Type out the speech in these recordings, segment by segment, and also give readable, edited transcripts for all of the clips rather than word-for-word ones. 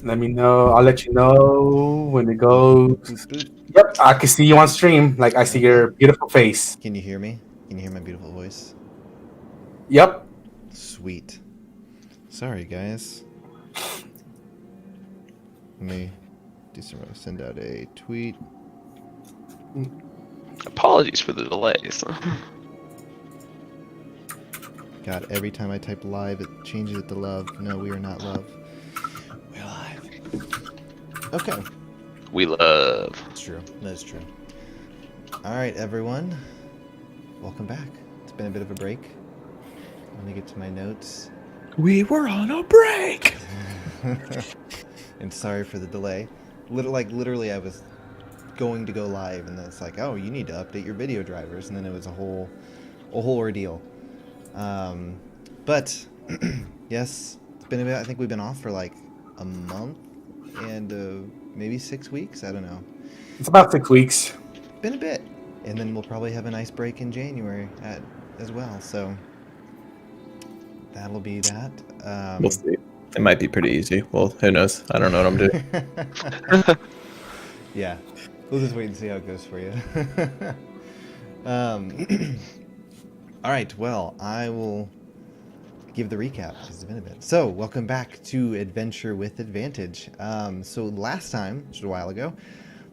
Let me know. I'll let you know when it Boop, boop, boop, goes. boop. Yep, I can see you on stream. Like I see Okay. your beautiful face. Can you hear me? Can you hear my beautiful voice? Yep. Sweet. Sorry, guys. Let me do some. Send out a tweet. Apologies for the delays. God, every time I type live, it changes it to love. No, we are not love. We're live. Okay. We love. It's true. That is true. All right, everyone. Welcome back. It's been a bit of a break. Let me get to my notes. We were on a break. And sorry for the delay. Literally, I was going to go live, and then it's like, oh, you need to update your video drivers, and then it was a whole ordeal. But yes, it's been a bit. I think we've been off for like a month and maybe 6 weeks. I don't know. It's about 6 weeks. Been a bit, and then we'll probably have a nice break in January as well. So that'll be that. We'll see. It might be pretty easy. Well, who knows? I don't know what I'm doing. Yeah, we'll just wait and see how it goes for you. All right, well, I will give the recap because it's been a bit. So, welcome back to Adventure with Advantage. So last time, just a while ago,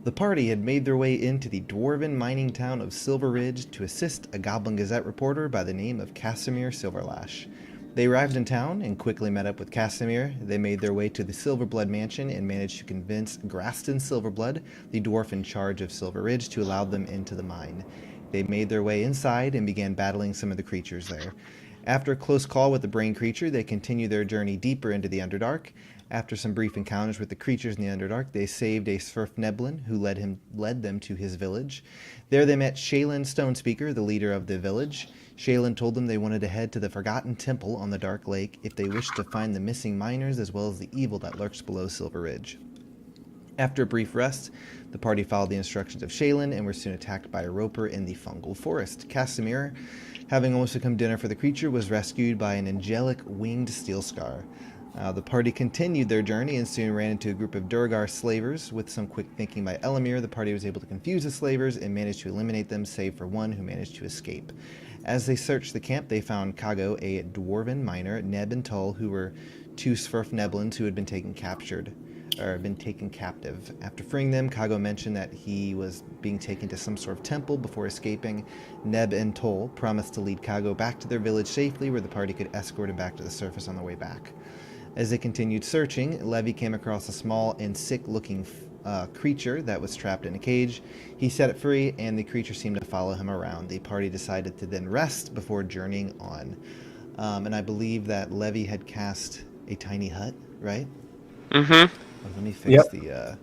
the party had made their way into the dwarven mining town of Silver Ridge to assist a Goblin Gazette reporter by the name of Casimir Silverlash. They arrived in town and quickly met up with Casimir. They made their way to the Silverblood mansion and managed to convince Graston Silverblood, the dwarf in charge of Silver Ridge, to allow them into the mine. They made their way inside and began battling some of the creatures there. After a close call with the brain creature, they continued their journey deeper into the Underdark. After some brief encounters with the creatures in the Underdark, they saved a Svirfneblin who led them to his village. There they met Shaylin Stonespeaker, the leader of the village. Shaylin told them they wanted to head to the Forgotten Temple on the Dark Lake if they wished to find the missing miners as well as the evil that lurks below Silver Ridge. After a brief rest, the party followed the instructions of Shaylin and were soon attacked by a roper in the fungal forest. Casimir, having almost become dinner for the creature, was rescued by an angelic winged steel scar. The party continued their journey and soon ran into a group of Durgar slavers. With some quick thinking by Elamir, the party was able to confuse the slavers and managed to eliminate them, save for one who managed to escape. As they searched the camp, they found Kago, a dwarven miner, Neb and Tull, who were two Svirfneblins who had been taken captive. After freeing them, Kago mentioned that he was being taken to some sort of temple before escaping. Neb and Tull promised to lead Kago back to their village safely, where the party could escort him back to the surface on the way back. As they continued searching, Levy came across a small and sick-looking creature that was trapped in a cage. He set it free, and the creature seemed to follow him around. The party decided to then rest before journeying on. And I believe that Levy had cast a tiny hut, right? Mm-hmm. Let me fix Yep. the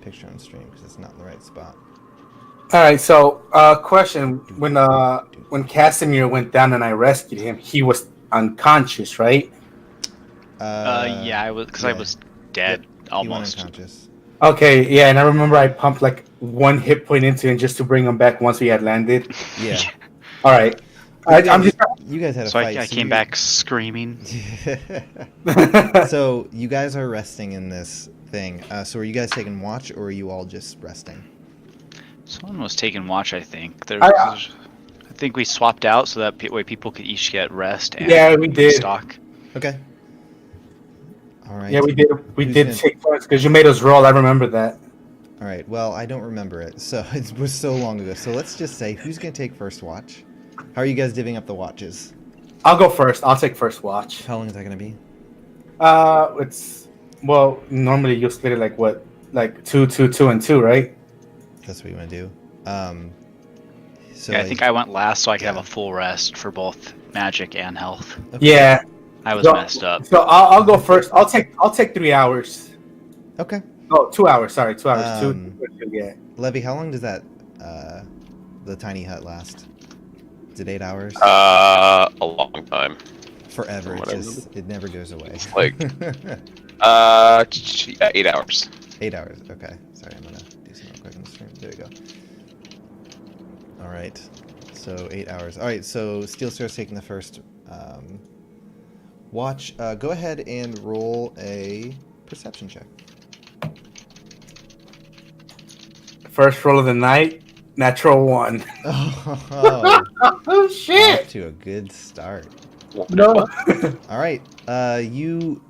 picture on stream because it's not in the right spot. All right. So, question: when Casimir went down and I rescued him, he was unconscious, right? Yeah, I was because I yeah. was dead He went almost. unconscious. Okay. Yeah, and I remember I pumped like one hit point into him just to bring him back once we had landed. Yeah. All right. I'm just. You guys had a So fight. I came back screaming. So you guys are resting in this thing. So are you guys taking watch, or are you all just resting? Someone was taking watch. I think I think we swapped out so that way people could each get rest and Yeah, we did. stock. Okay. All right. Yeah, we did. We Who's did gonna- take turns because you made us roll. I remember that. All right. Well, I don't remember it, so it was so long ago. So let's just say, who's gonna take first watch? How are you guys divvying up the watches? I'll go first. I'll take first watch. How long is that gonna be? It's normally you split it like two, and two, right? That's what you want to do. So Yeah, I think I went last so I could have a full rest for both magic and health. Okay. Yeah. I was So- messed up. So I'll go first. I'll take 3 hours. Okay. Oh, 2 hours. Sorry, 2 hours. Um, Two. Yeah. Levy, how long does that the tiny hut last? Is it 8 hours? A long time. Forever. what I It never goes away. Like- 8 hours. 8 hours. Okay. Sorry, I'm gonna do something real quick on the stream. There we go. All right. So 8 hours. All right. So Steel Star's taking the first watch. Go ahead and roll a perception check. First roll of the night, natural 1. Oh, Oh off shit! to a good start. No. All right, you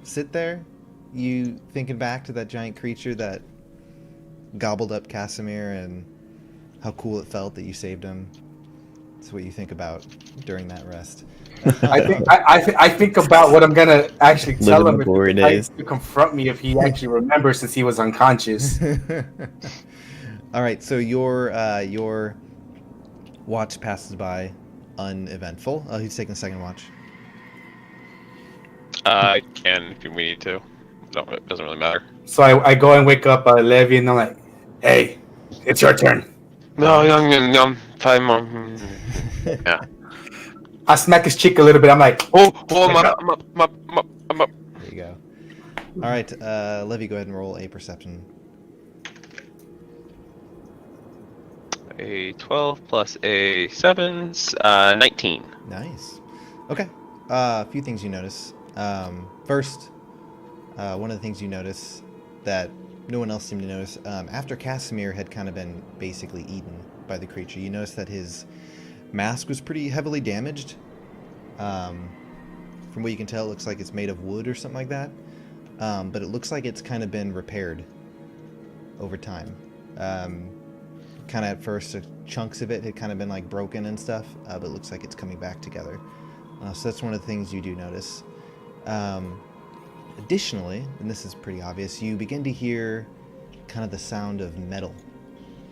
sit there, you thinking back to that giant creature that gobbled up Casimir and how cool it felt that you saved him. That's what you think about during that rest. I think about what I'm gonna actually tell Living him the if he glory decides days. to confront me if he actually remembers since he was unconscious. All right, so your watch passes by uneventful. Who's taking the second watch? I can if we need to. No, it doesn't really matter. So I go and wake up Levy and I'm like, hey, it's your turn. No, young, time. Yeah. I smack his cheek a little bit. I'm like, Oh, I'm up. There you go. All right, Levy, go ahead and roll a perception. A 12 plus a 7, 19. Nice. Okay. A few things you notice. First, one of the things you notice that no one else seemed to notice, after Casimir had kind of been basically eaten by the creature, you notice that his mask was pretty heavily damaged. From what you can tell, it looks like it's made of wood or something like that. But it looks like it's kind of been repaired over time. Kind of at first, chunks of it had kind of been like broken and stuff, but it looks like it's coming back together. So that's one of the things you do notice. Additionally, and this is pretty obvious, you begin to hear kind of the sound of metal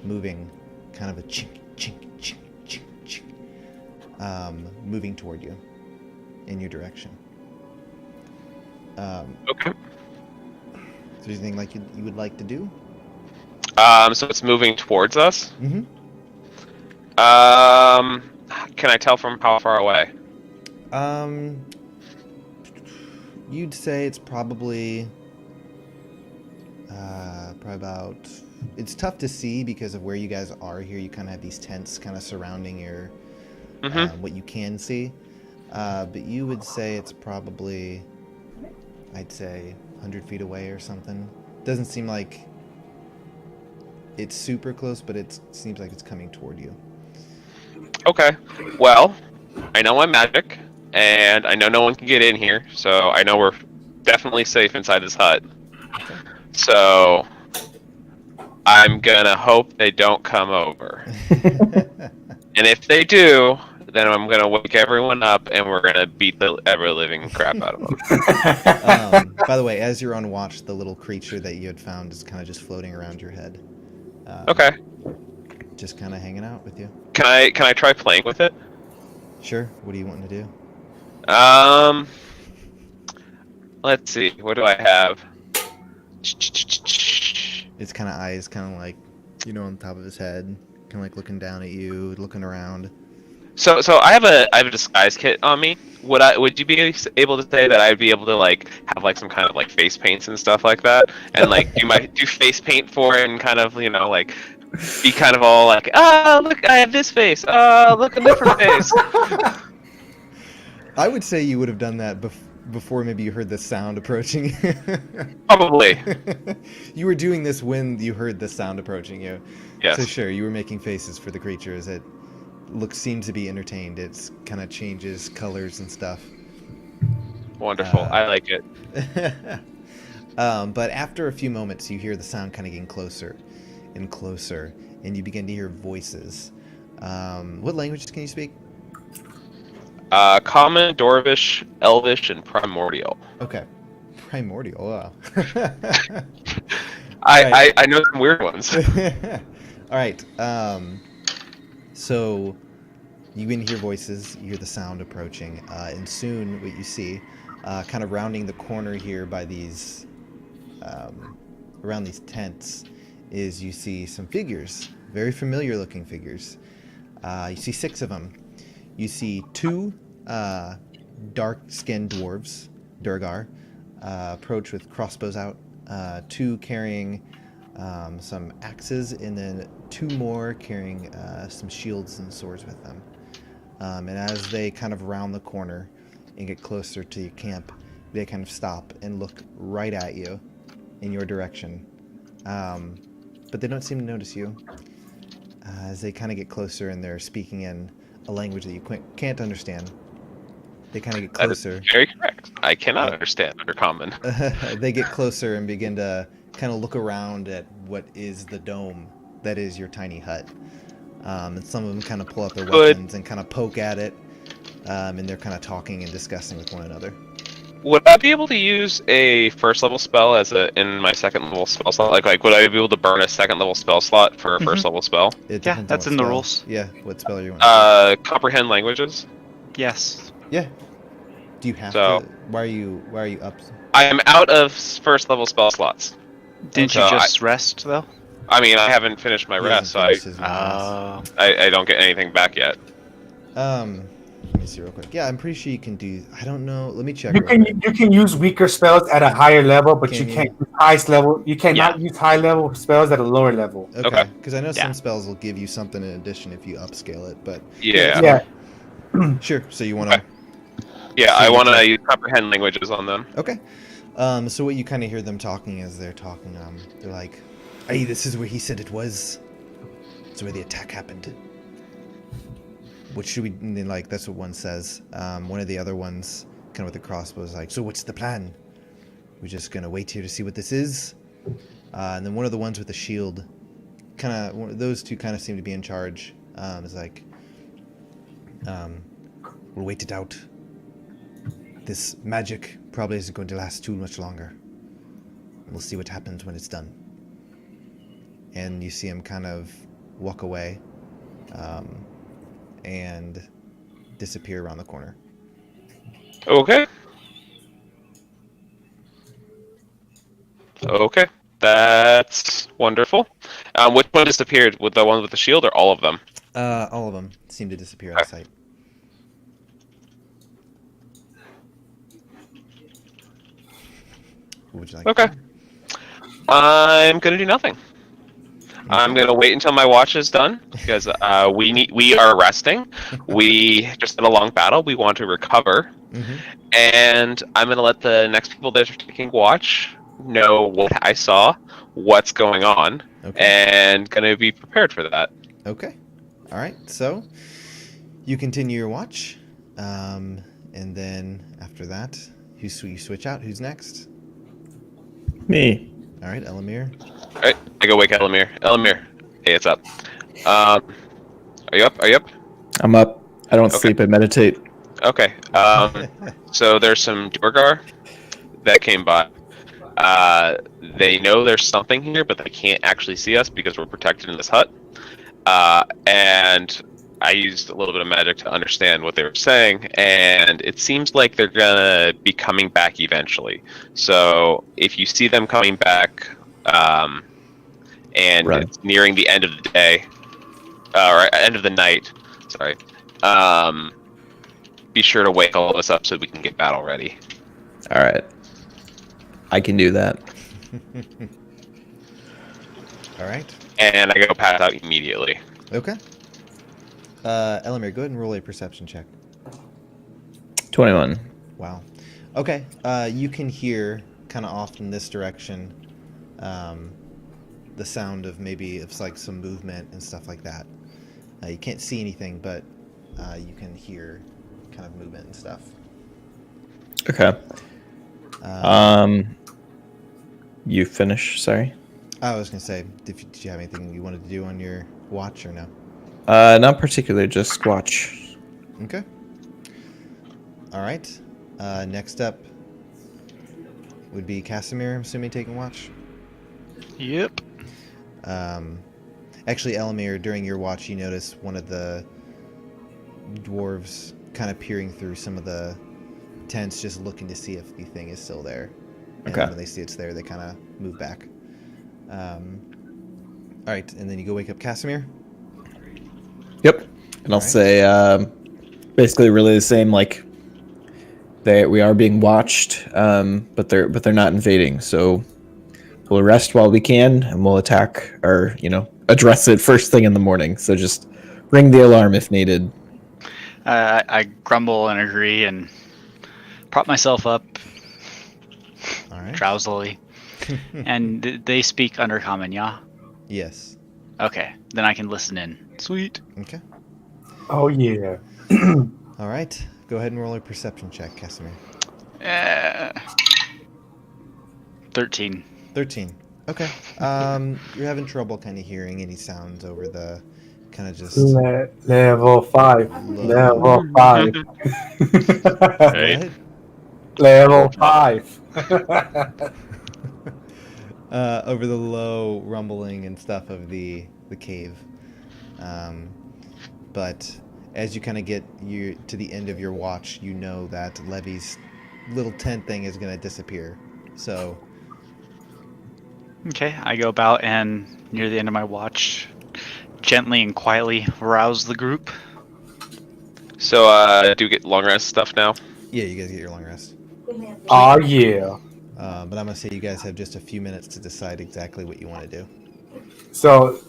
moving, kind of a chink, chink, chink, chink, chink, moving toward you in your direction. Okay. Is there anything like you would like to do? So it's moving towards us. Mm-hmm. Can I tell from how far away? You'd say it's probably about. It's tough to see because of where you guys are here. You kind of have these tents kind of surrounding your what you can see. But you would say it's probably, I'd say, 100 feet away or something. Doesn't seem like it's super close, but it seems like it's coming toward you. Okay. Well, I know I'm magic, and I know no one can get in here, so I know we're definitely safe inside this hut. Okay. So I'm gonna hope they don't come over. And if they do, then I'm gonna wake everyone up, and we're gonna beat the ever-living crap out of them. By the way, as you're on watch, the little creature that you had found is kind of just floating around your head. Okay. Just kind of hanging out with you. Can I try playing with it? Sure. What do you want to do? Let's see. What do I have? Its kind of eyes, kind of like, on top of his head, kind of like looking down at you, looking around. So I have a disguise kit on me. Would you be able to say that I'd be able to like have like some kind of like face paints and stuff like that, and like do face paint for it and kind of like be kind of all like, look, I have this face, look, a different face. I would say you would have done that before maybe you heard the sound approaching. Probably. You were doing this when you heard the sound approaching you. Yes. So sure, you were making faces for the creature as it seems to be entertained. It's kind of changes colors and stuff. Wonderful. I like it. But after a few moments, you hear the sound kind of getting closer and closer, and you begin to hear voices. What languages can you speak? Common, Dwarvish, Elvish, and Primordial. Okay. Primordial, wow. I know some weird ones. All right. So you begin to hear voices, you hear the sound approaching, and soon what you see, kind of rounding the corner here by these, around these tents, is you see some figures, very familiar looking figures. You see 6 of them. You see 2 dark-skinned dwarves, Durgar, approach with crossbows out, 2 carrying some axes, and then 2 more carrying some shields and swords with them. And as they kind of round the corner and get closer to your camp, they kind of stop and look right at you in your direction. But they don't seem to notice you. As they kind of get closer and they're speaking in a language that you can't understand. They kind of get closer. That is very correct. I cannot understand Undercommon. They get closer and begin to kind of look around at what is the dome that is your tiny hut. And some of them kind of pull out their weapons and kind of poke at it. And they're kind of talking and discussing with one another. Would I be able to use a first level spell in my second level spell slot? Like would I be able to burn a second level spell slot for a first level spell? It Yeah, depends on that's what in the spell. rules. Yeah, what spell you want? Comprehend languages. Yes. Yeah. Do you have So- to? Why are you up? I am out of first level spell slots. Didn't So you just rest though? I mean, I haven't finished my He rest, so hasn't finished his rest. I don't get anything back yet. Let me see real quick. Yeah, I'm pretty sure you can do. I don't know. Let me check. You real can quick. you can use weaker spells at a higher level, but Can you can't you? use highest level. You cannot use high level spells at a lower level. Okay. Okay. Because I know Yeah. some spells will give you something in addition if you upscale it, but Yeah. Yeah. sure. So you want to? Yeah, So I you want to can- use comprehend languages on them. Okay. So what you kind of hear them talking as they're talking, they're like, "Hey, this is where he said it was. It's where the attack happened. What should we?" And then, like, that's what one says. One of the other ones, kind of with the crossbow, is like, "So what's the plan? We're just gonna wait here to see what this is." And then one of the ones with the shield, kind of, those two kind of seem to be in charge. Is like, "We'll wait it out. This magic probably isn't going to last too much longer. We'll see what happens when it's done." And you see him kind of walk away and disappear around the corner. Okay. Okay. That's wonderful. Which one disappeared? With the one with the shield or all of them? All of them seem to disappear out of sight. What would you like? Okay. I'm gonna do nothing. I'm gonna wait until my watch is done because we are resting. We just had a long battle. We want to recover, Mm-hmm. and I'm gonna let the next people that are taking watch know what I saw, what's going on, Okay. and gonna be prepared for that. Okay. All right. So you continue your watch, and then after that, you switch out. Who's next? Me. All right, Elamir. All right, I go wake Elamir. Elamir, hey, it's up. Are you up? Are you up? I'm up. I don't Okay. sleep. I meditate. Okay. So there's some Durgar that came by. They know there's something here, but they can't actually see us because we're protected in this hut. And I used a little bit of magic to understand what they were saying, and it seems like they're gonna be coming back eventually. So if you see them coming back, and Right. it's nearing the end of the day, or end of the night, sorry, be sure to wake all of us up so we can get battle ready. All right. I can do that. All right. And I go pass out immediately. Okay. Elamir, go ahead and roll a perception check. 21. Wow. Okay. You can hear kind of off in this direction the sound of maybe it's like some movement and stuff like that. You can't see anything, but you can hear kind of movement and stuff. Okay. You finish? Sorry. I was gonna say, did you have anything you wanted to do on your watch or no? Not particularly. Just watch. Okay. All right. Next up would be Casimir, I'm assuming, taking watch. Yep. Actually, Elamir, during your watch, you notice one of the dwarves kind of peering through some of the tents, just looking to see if the thing is still there. And Okay. when they see it's there, they kind of move back. All right, and then you go wake up Casimir. Yep. And I'll Alright. say basically really the same. Like we are being watched, but they're not invading. So we'll rest while we can, and we'll attack or address it first thing in the morning. So just ring the alarm if needed. I grumble and agree and prop myself up right. drowsily. And they speak Undercommon, yeah? Yes. Okay, then I can listen in. Sweet. Okay. Oh yeah. All right. Go ahead and roll a perception check, Casimir. 13. 13. Okay. You're having trouble kind of hearing any sounds over the kind of just Level 5. low. Level 5. Right. What? Level 5. Over the low rumbling and stuff of the cave. But as you kind of get to the end of your watch, you know that Levy's little tent thing is going to disappear. So, Okay, I go about and near the end of my watch, gently and quietly rouse the group. So, do you get long rest stuff now? yeah, you guys get your long rest. Oh yeah. But I'm going to say you guys have just a few minutes to decide exactly what you want to do. So,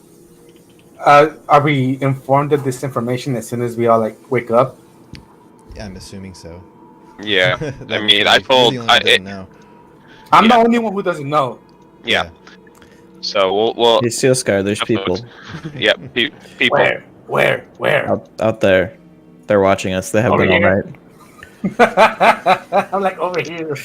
are we informed of this information as soon as we all like wake up? Yeah, I'm assuming so. Yeah. That I was mean, really- I you're told. the only one that doesn't know. I'm the Yeah. only one who doesn't know. Yeah. So we'll Hey, Steel Scar, there's people Yep. People. Where? out there. They're watching us. They have Over been all here? night. I'm like over here.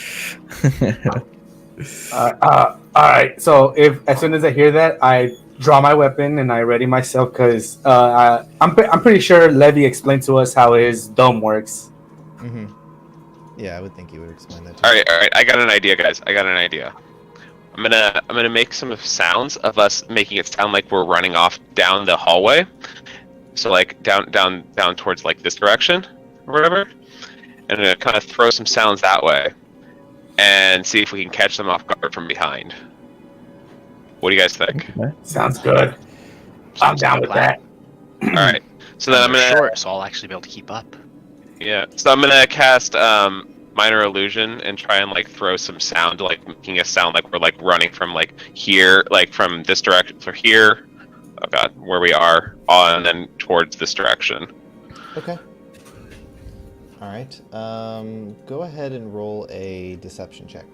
All right. So if as soon as I hear that, I draw my weapon and I ready myself because I'm pretty sure Levy explained to us how his dome works. Mm-hmm. Yeah, I would think you would explain that to All right. I got an idea, guys. I got an idea. I'm gonna make some sounds of us making it sound like we're running off down the hallway. So like down towards like this direction or whatever, and I'm gonna kind of throw some sounds that way, and see if we can catch them off guard from behind. What do you guys think? Sounds good. I'm down with that. All right. So then I'm They're gonna short, so I'll actually be able to keep up. yeah. So I'm gonna cast minor illusion and try and like throw some sound, like making a sound like we're like running from like here, like from this direction, so here. Oh god, where we are, and then towards this direction. Okay. All right. Go ahead and roll a deception check.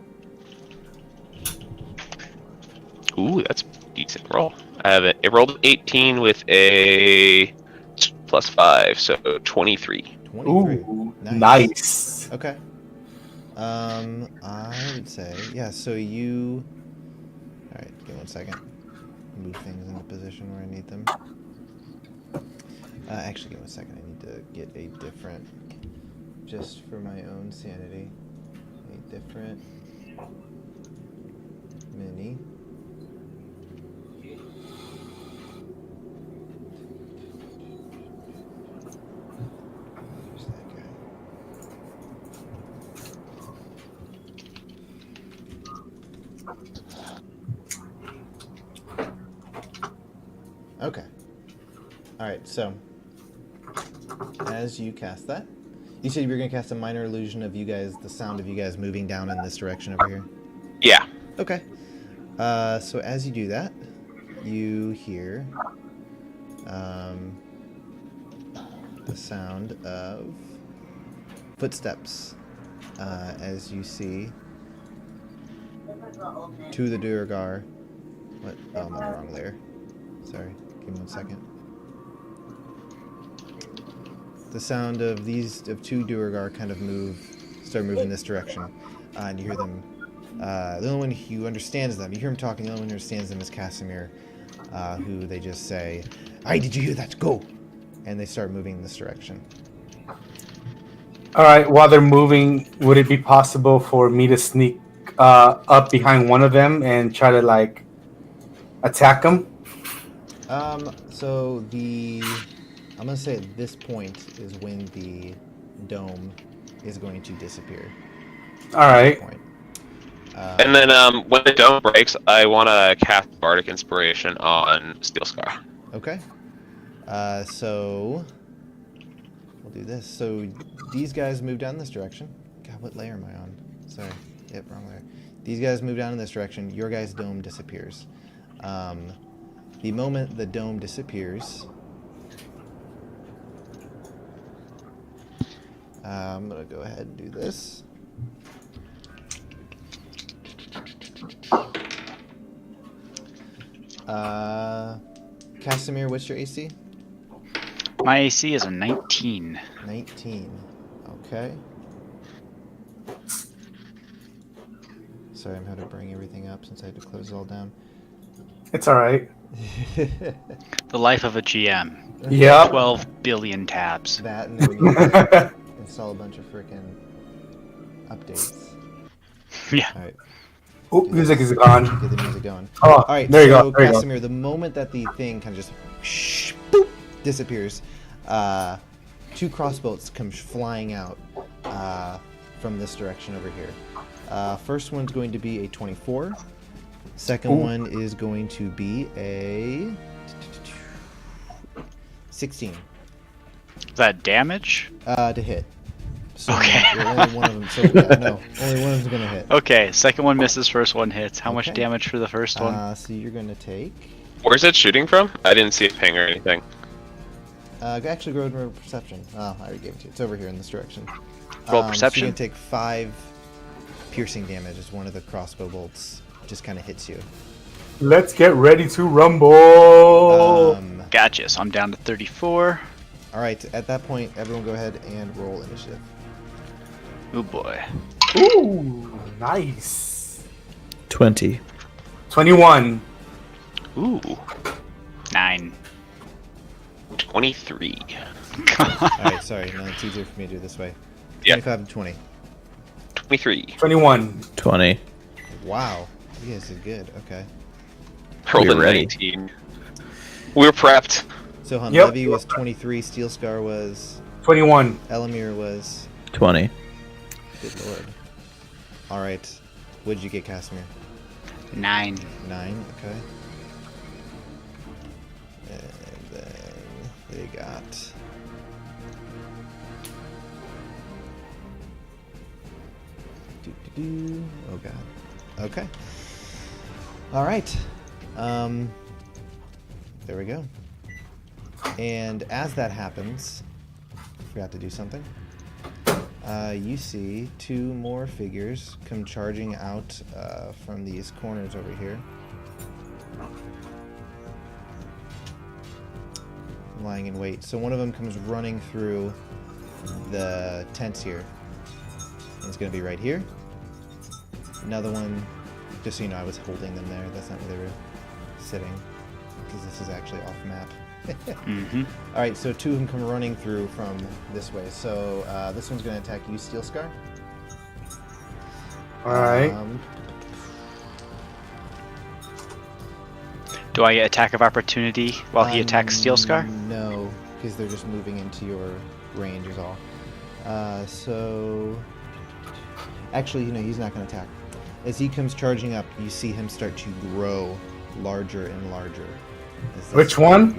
Ooh, that's a decent roll. I have it. It rolled 18 with a +5, so 23. 23. Ooh, Nice. nice. Okay. I would say, yeah, so you... Alright, give me 1 second. Move things into position where I need them. Actually, give me 1 second. I need to get a different, just for my own sanity, a different mini. Where's that guy? Okay. Alright, so as you cast that, you said you were going to cast a minor illusion of you guys, the sound of you guys moving down in this direction over here? Yeah. Okay. So as you do that, you hear the sound of footsteps as you see to the Duergar. What? Oh, I'm on the wrong layer. Sorry. Give me 1 second. The sound of two Duergar kind of start moving this direction, and you hear them. The only one who understands them, you hear him talking. The only one who understands them is Casimir, who they just say, "Aye, did you hear that? Go!" And they start moving in this direction. All right. While they're moving, would it be possible for me to sneak up behind one of them and try to like attack them? So I'm gonna say at this point is when the dome is going to disappear. All right. Point. And then when the dome breaks, I want to cast Bardic Inspiration on Steel Scar. Okay. So we'll do this. So these guys move down this direction. God, what layer am I on? Sorry. Yep, wrong layer. These guys move down in this direction. Your guys' dome disappears. The moment the dome disappears, I'm gonna go ahead and do this. Casimir, what's your AC? My AC is a 19. 19. Okay. Sorry, I'm having to bring everything up since I had to close it all down. It's all right. The life of a GM. Yep. 12 billion tabs. That and then we need to install a bunch of frickin' updates. Yeah. Alright, Oh, music is gone. get the music going. Oh, Alright, there you so go. There you go. Casimir, the moment that the thing kind of just boop, disappears, two crossbows come flying out from this direction over here. First one's going to be a 24. Second one is going to be a 16 Is that damage? to hit. So Okay. only one of them. So yeah, no, only one of them's gonna hit. Okay, second one misses, first one hits. How much Okay. damage for the first one? So you're gonna take. Where's it shooting from? I didn't see a ping or anything. Actually, go to perception. Oh, I already gave it to you. It's over here in this direction. Roll So perception. you're gonna take 5 piercing damage as one of the crossbow bolts just kind of hits you. Let's get ready to rumble. Gotcha, so I'm down to 34. All right. At that point, everyone go ahead and roll initiative. Oh boy. Ooh, nice. 20. 21. Ooh. 9. 23. All right. Sorry. No, it's easier for me to do it this way. Yeah. 25 and 20. 23. 21. 20. Wow. You guys did good. Okay. Rolled a We're ready. 19. We're prepped. So Yep. Levy was 23. Steel Scar was. 21. Elamir was. 20. Good lord. All right. What did you get, Casimir? 9. 9. Okay. And then they got. Doo-doo-doo. Oh god. Okay. All right. There we go. And as that happens, forgot to do something. You see 2 more figures come charging out from these corners over here. Lying in wait. So one of them comes running through the tents here. And it's going to be right here. Another one, just so you know, I was holding them there. That's not where they were sitting. Because this is actually off map. Mm-hmm. Alright, so 2 of them come running through from this way. So this one's going to attack you, Steel Scar. Alright. Do I get attack of opportunity while he attacks Steel Scar? No, because they're just moving into your range is all. So... Actually, you know, he's not going to attack. As he comes charging up, you see him start to grow larger and larger. Which one?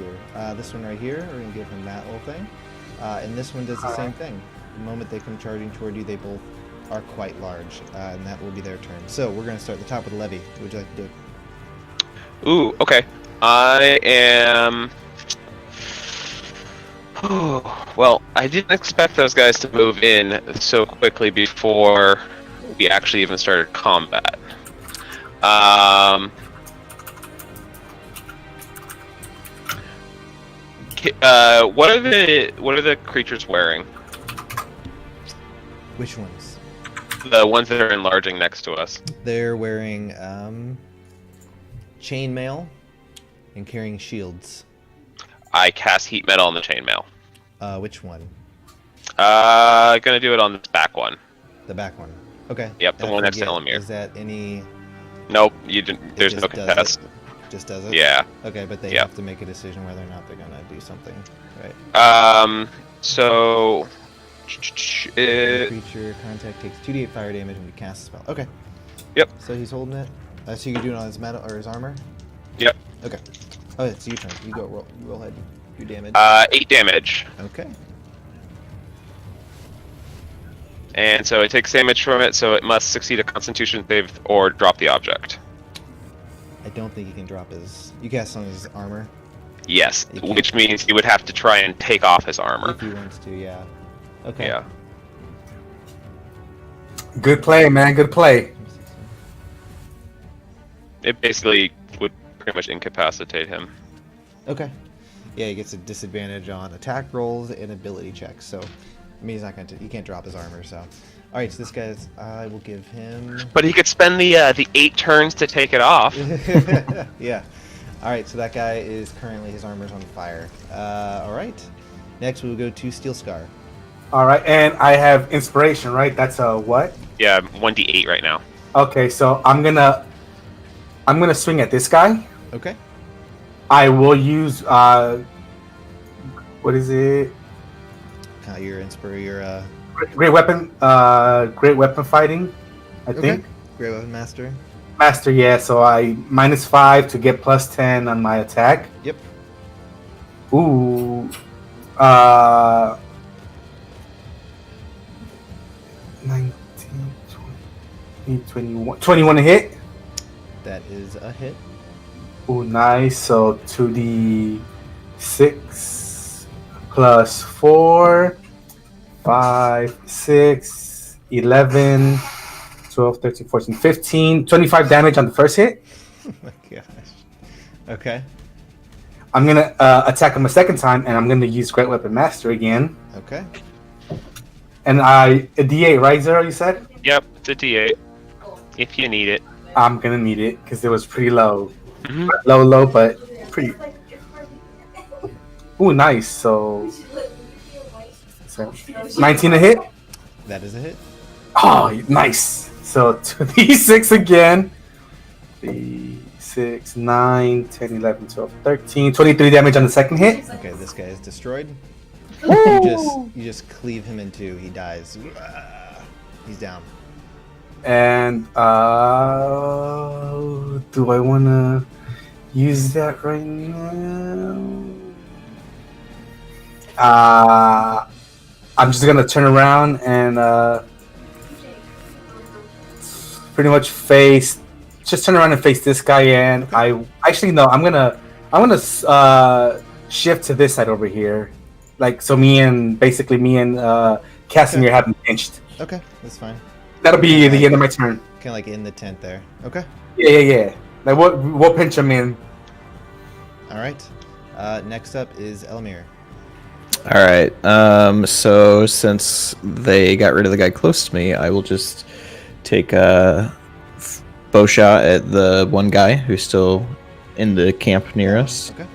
This one right here. We're going to give him that little thing. And this one does the same thing. The moment they come charging toward you, they both are quite large. And that will be their turn. So we're going to start at the top with Levy. What would you like to do? Ooh, okay. I am... Well, I didn't expect those guys to move in so quickly before we actually even started combat. What are the creatures wearing? Which ones? The ones that are enlarging next to us. They're wearing chainmail and carrying shields. I cast heat metal on the chainmail. Which one? Gonna do it on this back one. The back one. Okay. Yep, the I one next to forget, Elamir. Is that any? Nope, you didn't. it There's just no does contest. it? Just does it? Yeah. Okay, but they Yep. have to make a decision whether or not they're gonna do something, right? So. Creature contact takes 2d8 fire damage when you cast a spell. Okay. Yep. So he's holding it. So you're doing it on his metal or his armor? Yep. Okay. Oh, it's your turn. You go roll. You roll ahead. Your damage. 8 damage. Okay. And so it takes damage from it, so it must succeed a Constitution save or drop the object. I don't think he can drop his. You cast on his armor. Yes, You can't. which means he would have to try and take off his armor. If he wants to, yeah. Okay. Yeah. Good play, man. Good play. It basically would pretty much incapacitate him. Okay. Yeah, he gets a disadvantage on attack rolls and ability checks. So, I mean, he's not going to. He can't drop his armor. So, all right. So this guy's. I will give him. But he could spend the 8 turns to take it off. Yeah. All right. So that guy is currently his armor's on fire. All right. Next, we will go to Steel Scar. All right, and I have inspiration, right? That's a what? Yeah, 1d8 right now. Okay, so I'm gonna swing at this guy. Okay. I will use what is it? Your Great weapon fighting. I think. Great weapon master. Master, yeah. So I -5 to get +10 on my attack. Yep. Ooh. 19, 20, 21 to hit. That is a hit. Ooh, nice. So 2d6 plus 4, 5, 6, 11, 12, 13, 14, 15, 25 damage on the first hit. Oh my gosh. Okay. I'm going to attack him a second time, and I'm going to use Great Weapon Master again. Okay. And a D8, right, Zero, you said? Yep, it's a d8. If you need it. I'm going to need it, because it was pretty low. Mm-hmm. Low, but pretty. Ooh, nice. So 19 to hit. That is a hit. Oh, nice. So 2d6 again. 3, 6, 9, 10, 11, 12, 13. 23 damage on the second hit. Okay, this guy is destroyed. You just cleave him in two. He dies. He's down. And do I want to use that right now? I'm just gonna turn around and pretty much just turn around and face this guy. And I actually no, I'm gonna shift to this side over here, like so. Me and Casimir have been pinched. Okay, that's fine. That'll be the end of my turn. Kind of like in the tent there. Okay. Yeah. Like we'll pinch him in. All right. Next up is Elmir. All right. So since they got rid of the guy close to me, I will just take a bow shot at the one guy who's still in the camp near us. Okay.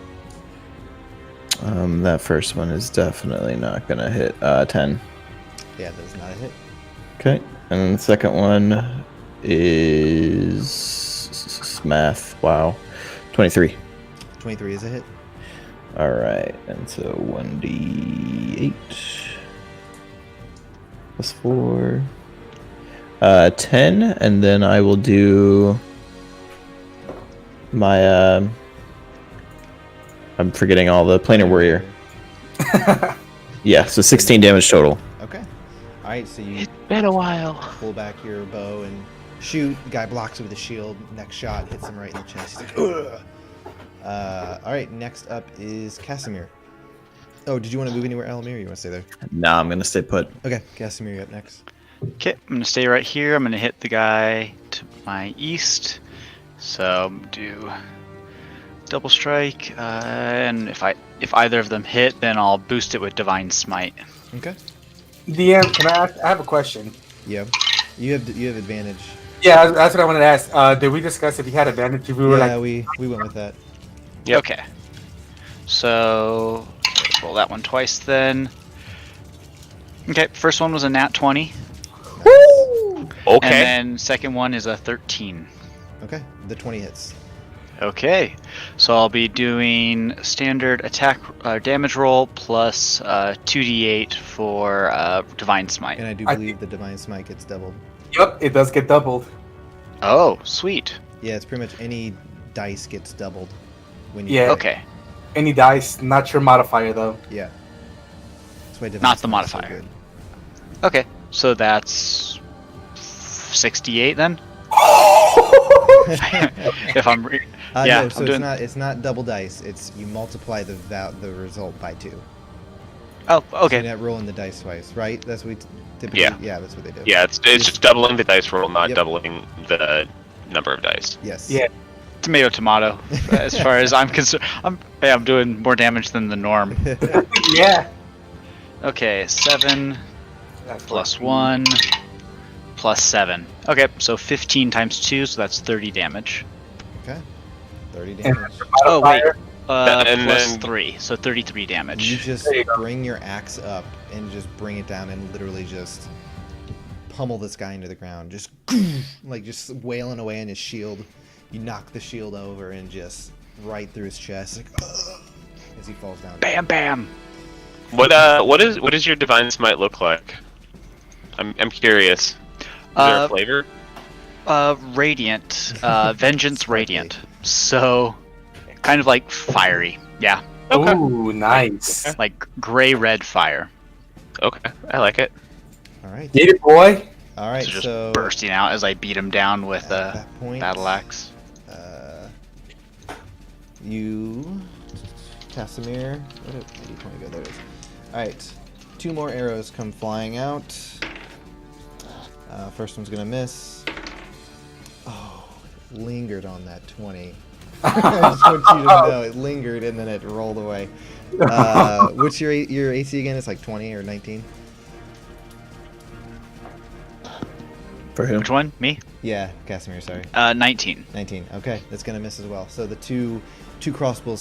That first one is definitely not gonna hit. 10. Yeah, that is not a hit. Okay. And then the second one is math. Wow. 23. 23 is a hit. All right, and so 1d8 plus 4, 10, and then I will do my I'm forgetting all the planar warrior. Yeah, so 16 damage total. Okay. All right, so you Been a while. pull back your bow and shoot. The guy blocks it with a shield. Next shot hits him right in the chest. He's like, ugh. All right, next up is Casimir. Oh, did you want to move anywhere, Elmir? Or you want to stay there? Nah, I'm gonna stay put. Okay, Casimir, you're up next. Okay, I'm gonna stay right here. I'm gonna hit the guy to my east. So do double strike, and if either of them hit, then I'll boost it with Divine Smite. Okay. DM, can I ask? I have a question. Yeah. You have advantage. Yeah, that's what I wanted to ask. Did we discuss if he had advantage? If we were we went with that. Yep. Okay. So roll that one twice then. Okay, first one was a nat 20. Woo! Okay. And then second one is a 13. Okay, the 20 hits. Okay, so I'll be doing standard attack damage roll plus 2d8 for Divine Smite. And I do believe the Divine Smite gets doubled. Yep, it does get doubled. Oh, sweet. Yeah, it's pretty much any dice gets doubled when you. Yeah. Okay, Any dice, not your modifier though. Yeah. That's why Divine Not the Smite is so modifier. good. okay, so that's 68 then. If I'm yeah, no, so I'm doing. it's not double dice. It's you multiply the result by 2. Oh, So okay. you're not rolling the dice twice, right? That's what we typically. Yeah. Yeah, that's what they do. Yeah, it's just doubling the dice roll, not Yep. doubling the number of dice. Yes. Yeah. Tomato, tomato. As far as I'm concerned, I'm doing more damage than the norm. Yeah. Okay, 7 That's plus 14. 1 plus 7. Okay, so 15 times 2, so that's 30 damage. Okay. 30 And damage. Oh, wait. modifier, And Plus then- 3, so 33 You damage. just There you go. bring your axe up and just bring it down and literally just pummel this guy into the ground. Just like just wailing away on his shield. You knock the shield over and just right through his chest, like as he falls down. Bam, bam. What does your divine smite look like? I'm curious. Is there a flavor? Radiant. Vengeance Radiant. So, kind of like fiery. Yeah, Okay. Ooh, nice. like gray-red fire. Okay, I like it. All right. Get it, boy. All right. So just So bursting out as I beat him down with at a that point, battle axe. You, Casimir. Where did my D20 go? There it is. All right. 2 more arrows come flying out. First one's gonna miss. Oh, it lingered on that 20. I just want you to know it lingered and then it rolled away. What's your AC again? It's like 20 or 19. For who? Which one? Me? Yeah, Casimir. Sorry, 19. 19. Okay, that's gonna miss as well. So the two crossbow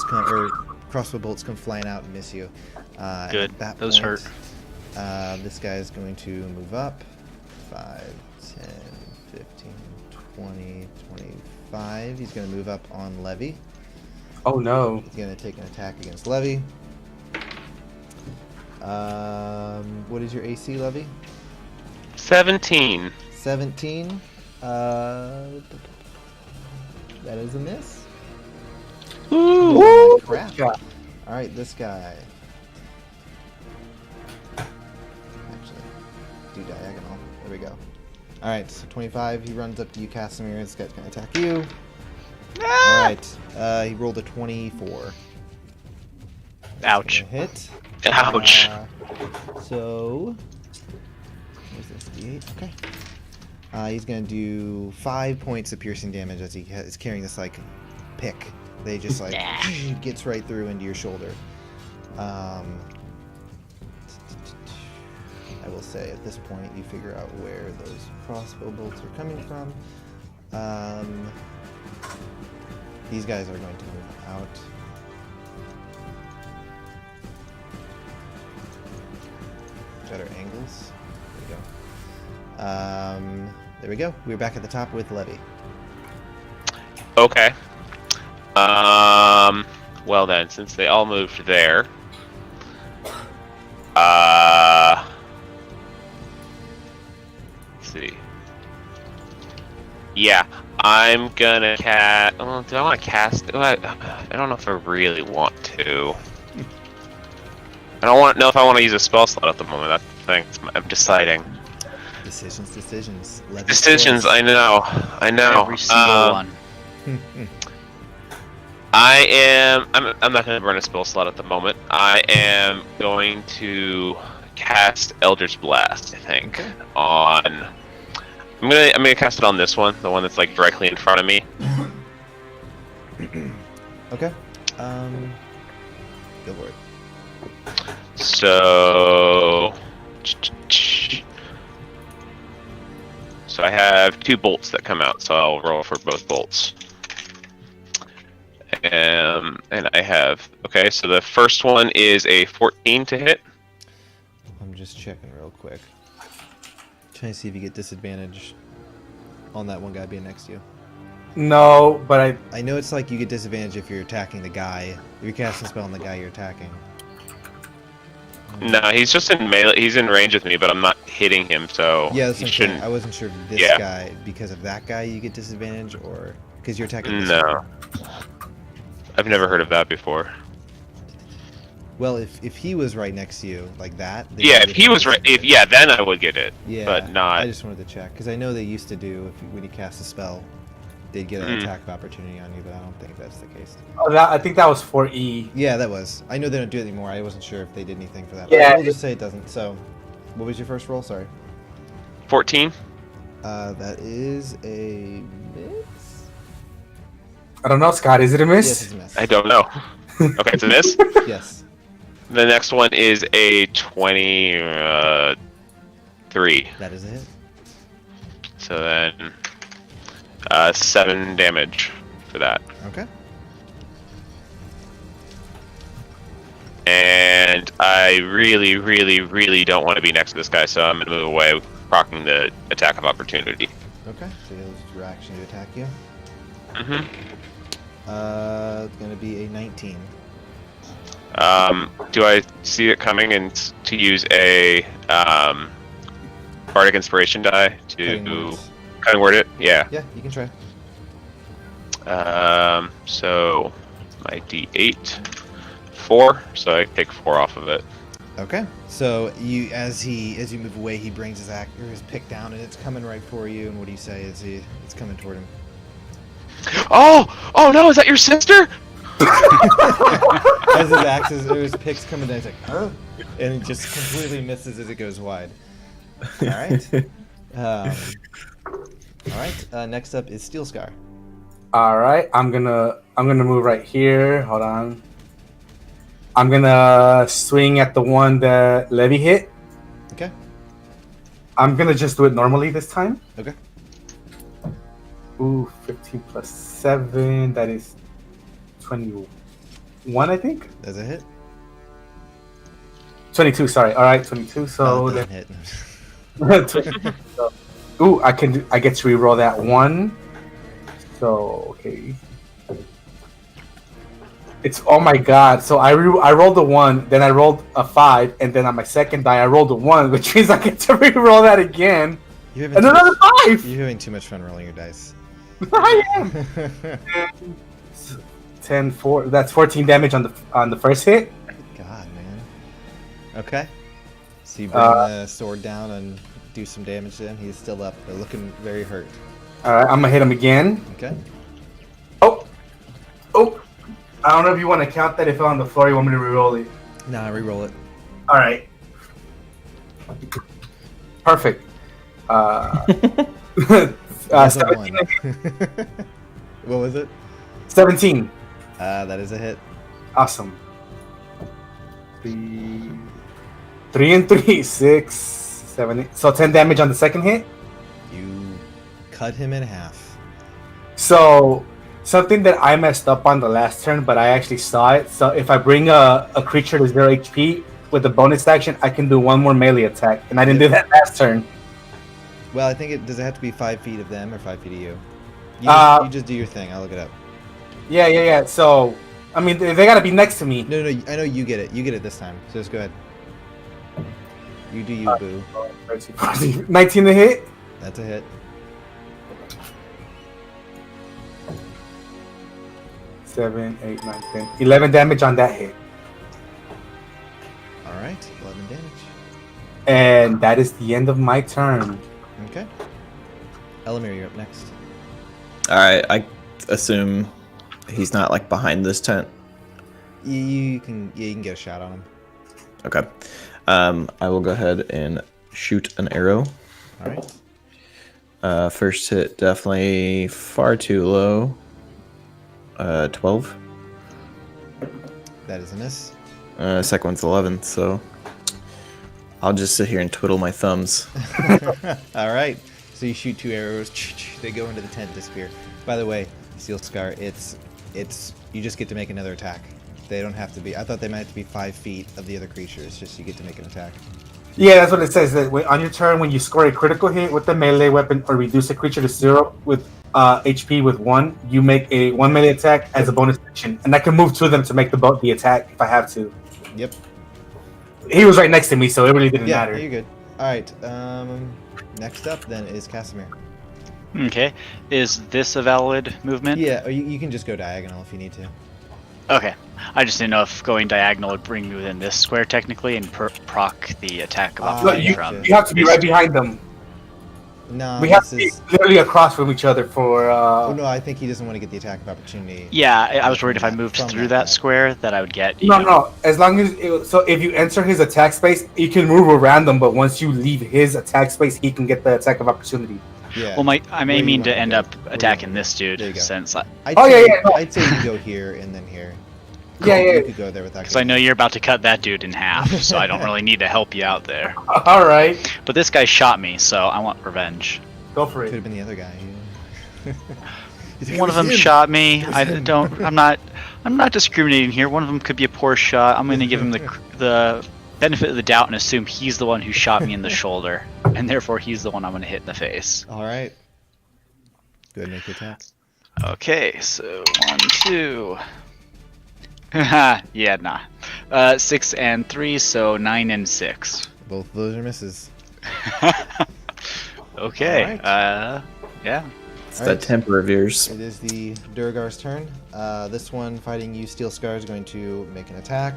bolts come flying out and miss you. And Good. at that Those point, hurt. This guy is going to move up. 5, 10, 15, 20, 25. He's going to move up on Levy. Oh no. He's going to take an attack against Levy. What is your AC, Levy? 17. 17. That is a miss. Ooh. Oh, my crap. God. All right, this guy. Actually, do diagonal. There we go. All right, so 25. He runs up to you, Casimir. This guy's gonna attack you. All right. He rolled a 24. Ouch. Gonna hit. Ouch. So, where's this D8? Okay. He's gonna do 5 points of piercing damage as he is carrying this like pick. They just like gets right through into your shoulder. I will say at this point you figure out where those crossbow bolts are coming from. These guys are going to move out. Better angles. There we go. There we go. We're back at the top with Levy. Okay. Well then, since they all moved there, let's see. Yeah, I'm gonna cast. Oh, do I want to cast? I don't know if I really want to. I don't know if I want to use a spell slot at the moment. That's the thing. I'm deciding. Decisions. Levy's Decisions. choice. I know. Every single one. I'm not going to burn a spell slot at the moment. I am going to cast Eldritch Blast, I think. Okay. I'm gonna cast it on this one, the one that's like directly in front of me. Okay. Go for it. So I have 2 bolts that come out, so I'll roll for both bolts. And I have, okay, so the first one is a 14 to hit. I'm just checking real quick. Trying to see if you get disadvantage on that one guy being next to you. No, but I know it's like you get disadvantage if you're attacking the guy. If you're casting a spell on the guy you're attacking. No, he's just in melee. He's in range with me, but I'm not hitting him, so Yeah, that's he what I'm saying. shouldn't. I wasn't sure if this Yeah. guy, because of that guy, you get disadvantage, or because you're attacking this No. one. I've never heard of that before. Well, if he was right next to you, like that. then Yeah, you if would he have was right, disadvantage. then I would get it. Yeah, but not. I just wanted to check because I know they used to do when you cast a spell, they'd get an attack of opportunity on you, but I don't think that's the case. I think that was for E. Yeah, that was. I know they don't do it anymore. I wasn't sure if they did anything for that. Yeah, But we'll just say it doesn't. So, what was your first roll? Sorry. 14. That is a miss. I don't know, Scott. Is it a miss? Yes, it's a miss. I don't know. Okay, it's a miss. Yes. The next one is a 23. That is a hit. So then, 7 damage for that. Okay. And I really, really, really don't want to be next to this guy, so I'm gonna move away, proccing the attack of opportunity. Okay. So he'll use your action to attack you. Mm-hmm. It's gonna be a 19. Do I see it coming and to use a bardic inspiration die Cutting to words. cutting word it? Yeah. Yeah, you can try. So my D8, 4. So I take 4 off of it. Okay. So you, as you move away, he brings his his pick down, and it's coming right for you. And what do you say? It's coming toward him. Oh no! Is that your sister? As his axes or his pick's coming down, he's like, huh? And it just completely misses as it goes wide. All right. All right. Next up is Steel Scar. All right, I'm gonna move right here. Hold on. I'm gonna swing at the one that Levy hit. Okay. I'm gonna just do it normally this time. Okay. Ooh, 15 plus 7. That is 21, I think. That's a hit. 22. Sorry. All right, 22. So Oh, then, hit. ooh, I get to reroll that one. So okay. It's oh my god. So I rolled a 1, then I rolled a 5, and then on my second die I rolled a 1, which means I get to reroll that again. You're And another 5. You're having too much fun rolling your dice. I am. 10, 4. That's 14 damage on the first hit. God, man. Okay. So you bring the sword down and do some damage to him. He's still up. They're looking very hurt. All right, I'm gonna hit him again. Okay. Oh. I don't know if you want to count that. If it fell on the floor, you want me to reroll it. Nah, re-roll it. All right. Perfect. That's a 17. one. What was it? 17. That is a hit. Awesome. 3 and 3. 6, 7, 8. So 10 damage on the second hit. You cut him in half. So something that I messed up on the last turn, but I actually saw it. So if I bring a creature to 0 HP with a bonus action, I can do one more melee attack, and I didn't do that last turn. Well, I think does it have to be 5 feet of them or 5 feet of you? You just do your thing. I'll look it up. Yeah. So I mean, they gotta be next to me. No. I know you get it. You get it this time. So just go ahead. You do you, boo. 19 to hit. That's a hit. Seven, 8, 9, 10. 11 damage on that hit. All right. 11 damage. And that is the end of my turn. Okay. Elamir, you're up next. All right, I assume he's not like behind this tent. You can get a shot on him. Okay. I will go ahead and shoot an arrow. All right. First hit definitely far too low. 12. That is a miss. Second one's 11. So I'll just sit here and twiddle my thumbs. All right. So you shoot 2 arrows. They go into the tent, disappear. By the way, Steel Scar, it's you just get to make another attack. They don't have to be. I thought they might have to be 5 feet of the other creatures. Just you get to make an attack. Yeah, that's what it says. That on your turn, when you score a critical hit with a melee weapon or reduce a creature to 0 with HP with 1, you make a 1 melee attack as a bonus action, and I can move to them to make the attack if I have to. Yep. He was right next to me, so it really didn't Yeah, matter. you're good. All right. Next up then is Casimir. Okay. Is this a valid movement? Yeah, or you can just go diagonal if you need to. Okay. I just didn't know if going diagonal would bring me within this square technically and proc the attack of Ah, No, opportunity you, from. you have to be right behind them. No, We have this to be is. literally across from each other for. Oh no, I think he doesn't want to get the attack of opportunity. Yeah, I was worried if I moved From through that that side. square that I would get. you No, know- no. As long as so, if you enter his attack space, you can move around them. But once you leave his attack space, he can get the attack of opportunity. Yeah. Well, I'm Where you aiming to wanna end go. up Where you attacking wanna this go. dude There you go. since I'd Oh, say, yeah, no. I'd say you go here and then here. Yeah, You yeah. could go there without. because I know you're about to cut that dude in half, so I don't really need to help you out there. All right. But this guy shot me, so I want revenge. Go for Could it. have been the other guy. One of them shot me. I'm not discriminating here. One of them could be a poor shot. I'm going to give him the benefit of the doubt and assume he's the one who shot me in the shoulder, and therefore he's the one I'm going to hit in the face. All right. Go ahead and make your attack. Okay, so 1, 2. Yeah, nah. 6 and 3, so 9 and 6. Both of those are misses. Okay. Alright. Yeah. It's Alright. that temper of yours. It is the Durgar's turn. This one fighting you, Steel Scar, is going to make an attack.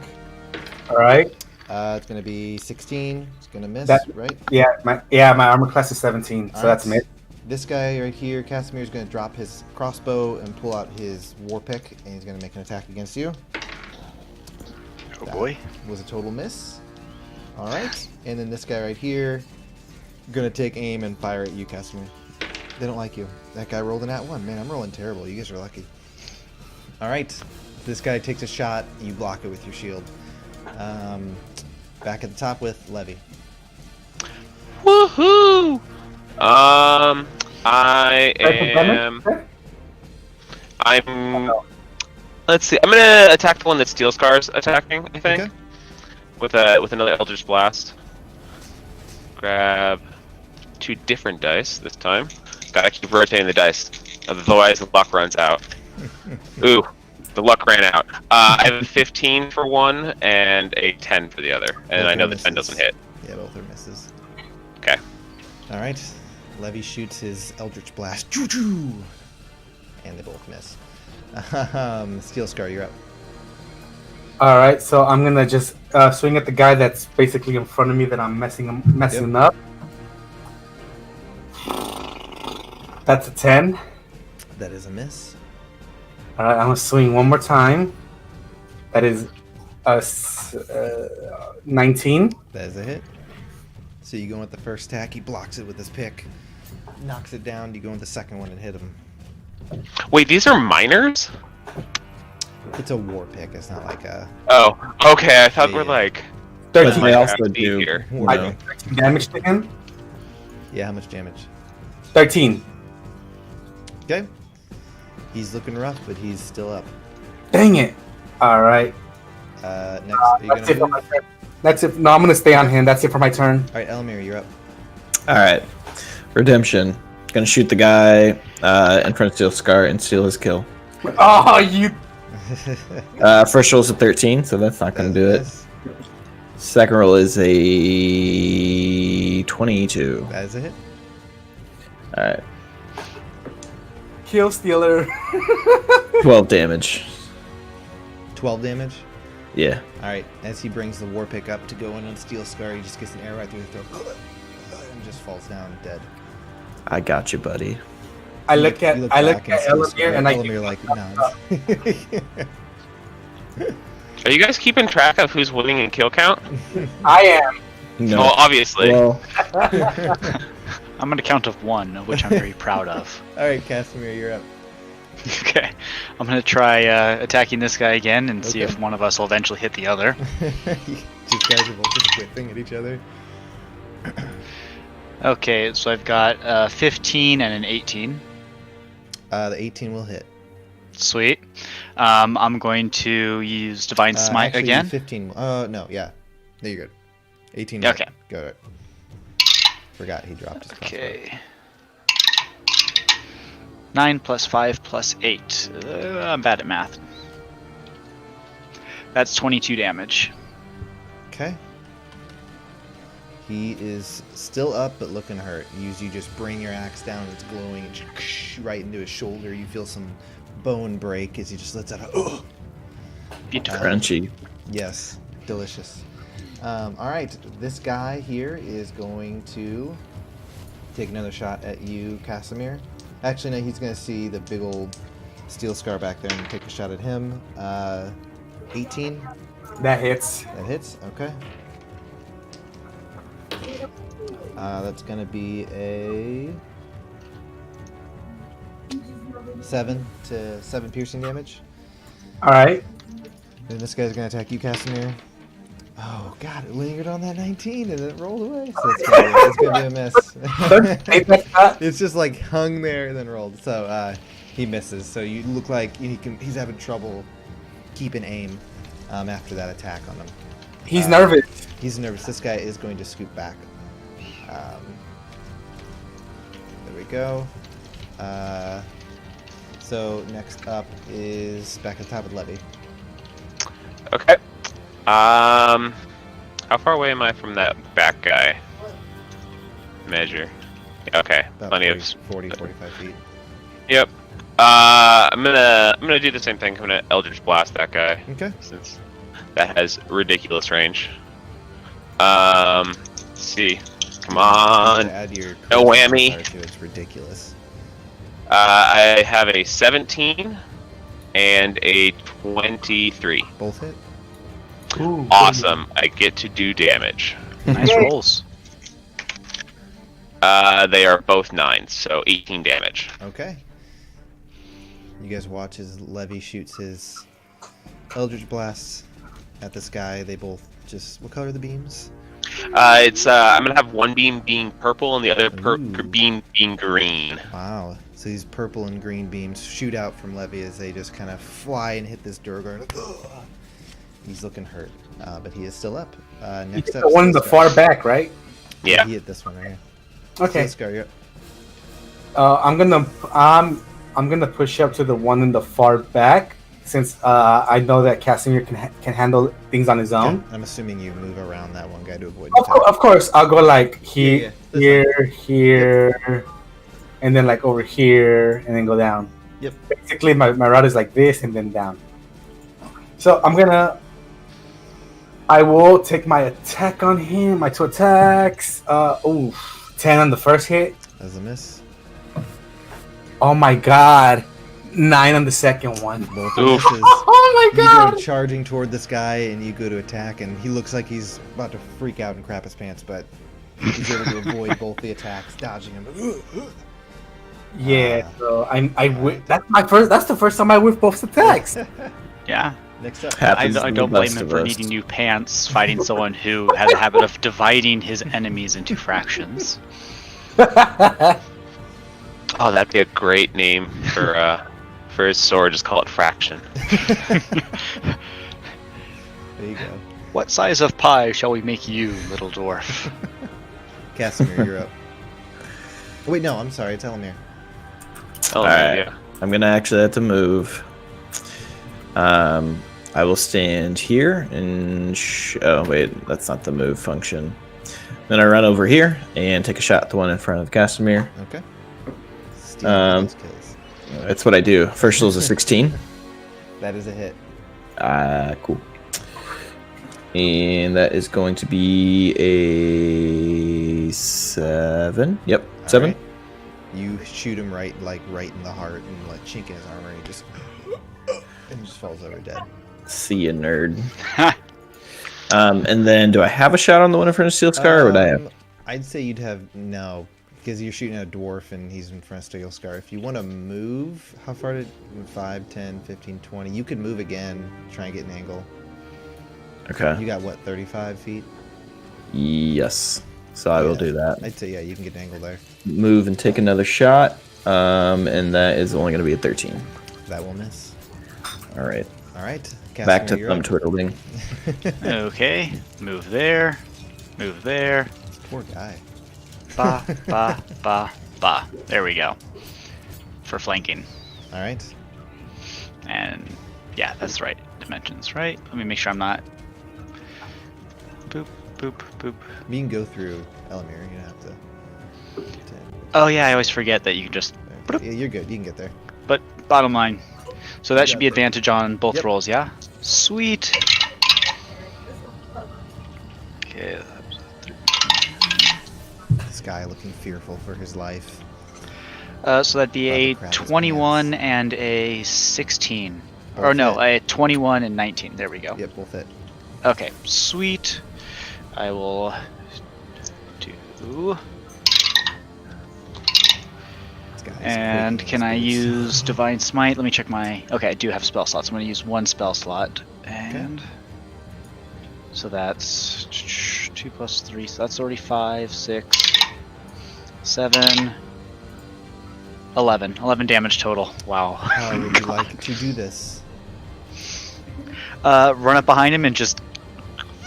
All right. It's going to be 16. It's going to miss, That- right? Yeah, my armor class is 17, so Alright. that's mid. This guy right here, Casimir, is going to drop his crossbow and pull out his war pick, and he's going to make an attack against you. Oh boy. Was a total miss. All right, and then this guy right here, gonna take aim and fire at you, Casimir. They don't like you. That guy rolled an @1. Man, I'm rolling terrible. You guys are lucky. All right, this guy takes a shot. You block it with your shield. Back at the top with Levy. Woohoo! I am. I'm. Let's see. I'm gonna attack the one that Steel Scar's attacking. I think Okay. with another Eldritch Blast. Grab 2 different dice this time. Gotta keep rotating the dice, otherwise the luck runs out. Ooh, the luck ran out. I have a 15 for one and a 10 for the other, and Both I know are the 10 misses. doesn't hit. Yeah, both are misses. Okay. All right, Levy shoots his Eldritch Blast. Choo-choo! And they both miss. Steel Scar, you're up. All right, so I'm gonna just swing at the guy that's basically in front of me that I'm messing up. That's a 10. That is a miss. All right, I'm gonna swing one more time. That is a 19. That is a hit. So you go with the first attack, he blocks it with his pick, knocks it down, you go with the second one and hit him. Wait, these are minors? It's a war pick, it's not like a... Oh, okay. I thought Yeah, we're yeah. like. But 13. they have also to be do. here. You I know, did 13 damage to him. Yeah, how much damage? 13. Okay. He's looking rough, but he's still up. Dang it. All right. Next, are you That's it gonna for move? my turn. That's it. No, I'm gonna stay on him. That's it for my turn. Alright, Elmir, you're up. all right. Redemption. Gonna shoot the guy in front of Steel Scar and steal his kill. Oh, you. First roll is a 13, so that's not gonna do it. Yes, Second roll is a 22. that is a hit. All right, Kill stealer. 12 damage. 12 damage. Yeah. Alright, as he brings the war pick up to go in on Steel Scar, he just gets an arrow right through the throat and just falls down dead. I got you, buddy. I look at You Elamir back Steel Scar, and I Elamir like nods. Are you guys keeping track of who's winning in kill count? I am. No. Well, obviously. Well, I'm gonna count of 1, which I'm very proud of. Alright, Casimir, you're up. Okay. I'm gonna try attacking this guy again and see Okay. if one of us will eventually hit the other. These guys are both just whipping at each other. Okay, so I've got 15 and an 18. The 18 will hit. Sweet. I'm going to use Divine Smite Actually, again. 15. No, yeah. No, you're good. 18. Okay. Go it. Forgot he dropped his crossbow. Okay. 9 plus 5 plus 8. I'm bad at math. That's 22 damage. Okay. He is still up, but looking hurt. You just bring your axe down, it's glowing, and right into his shoulder. You feel some bone break as he just lets out a ugh. Beautiful. crunchy. Yes, delicious. All right, this guy here is going to take another shot at you, Casimir. Actually, no, he's going to see the big old Steel Scar back there and take a shot at him. 18. That hits. That hits. Okay. That's going to be a 7 to 7 piercing damage. All right. And this guy's gonna attack you, Casimir. Oh god, it lingered on that 19 and it rolled away. So it's gonna be a miss. Take that shot. It's just like hung there and then rolled. So he misses. So you look like he's having trouble keeping aim after that attack on him. He's nervous. He's nervous. This guy is going to scoot back. There we go. So next up is back at the top of the levee. Okay. How far away am I from that back guy? Measure. Okay, About plenty of 45 feet. Yep. I'm gonna do the same thing. I'm gonna Eldritch Blast that guy. Okay. Since that has ridiculous range. Let's see. Come on. Add your No whammy. to it. It's ridiculous. I have a 17 and a 23. Both hit. Ooh, Awesome. I get to do damage. Nice Yay. rolls. They are both 9s, so 18 damage. Okay. You guys watch as Levy shoots his Eldritch Blasts at this guy. They both just... What color are the beams? I'm gonna have one beam being purple and the other Ooh. beam being green. Wow. So these purple and green beams shoot out from Levy as they just kind of fly and hit this Durgar. He's looking hurt, but he is still up. Next up, the one in the Silscar. far back, right? Yeah. He hit this one right here. Okay. Silscar, you're up. I'm gonna push up to the one in the far back since I know that Casimir can handle things on his own. I'm assuming you move around that one guy to avoid Of course, I'll go like Yeah, here, and then like over here, and then go down. Yep. Basically, my route is like this and then down. So I will take my attack on him. My 2 attacks. 10 on the first hit. As a miss. Oh my god. 9 on the second one. Both are Oof. misses. Oh my You god. go charging toward this guy, and you go to attack, and he looks like he's about to freak out and crap his pants, but he's able to avoid both the attacks, dodging him. Yeah. So that's the first time I whiffed both attacks. Yeah. Next up, Happens to I the don't blame best him of for us. needing new pants, fighting someone who has a habit of dividing his enemies into fractions. Oh, that'd be a great name for his sword. Just call it Fraction. there you go. What size of pie shall we make you, little dwarf? Casimir, you're up. Oh, wait, no, I'm sorry, it's Elamir. Oh, Alright. yeah. I'm gonna actually have to move. I will stand here and oh wait, that's not the move function. Then I run over here and take a shot at the one in front of Casimir. Okay. Stealing those kills. That's what I do. First roll's a 16. That is a hit. Cool. And that is going to be a 7. Yep, 7. Alright. You shoot him right in the heart and like chink in his armor, and he just falls over dead. See ya, nerd. And then do I have a shot on the one in front of Steel Scar, or would I have? I'd say you'd have no, because you're shooting at a dwarf and he's in front of Steel Scar. If you want to move, how far did 5, 10, 15, 20? You could move again, try and get an angle. Okay. You got what, 35 feet? Yes. So I will do that. I'd say yeah, you can get an angle there. Move and take another shot. And that is only going to be a 13. That will miss. All right. All right. Back to Casimir, you're thumb up. twiddling. Okay, move there, move there. Poor guy. Ba, ba, ba, ba. There we go. For flanking. All right. And yeah, that's right. Dimensions, right? Let me make sure I'm not. Boop, boop, boop. You can go through Elamir. You don't have to. Oh yeah, I always forget that you can just. Yeah, you're good. You can get there. But bottom line. So that should be Yeah. advantage on both Yep. rolls, yeah? Sweet. Okay. This guy looking fearful for his life. So that'd be About to a crap his 21 pants. and a 16. Both Or no, hit. a 21 and 19. There we go. Yep, both hit. Okay, sweet. I will do. This Guys, And quaking can I in his boots. use Divine Smite? Let me check my... Okay, I do have spell slots. I'm going to use one spell slot. And... So that's 2 plus 3, so that's already 5, 6, 7, 11. 11 damage total. Wow. How would you like to do this? Run up behind him and just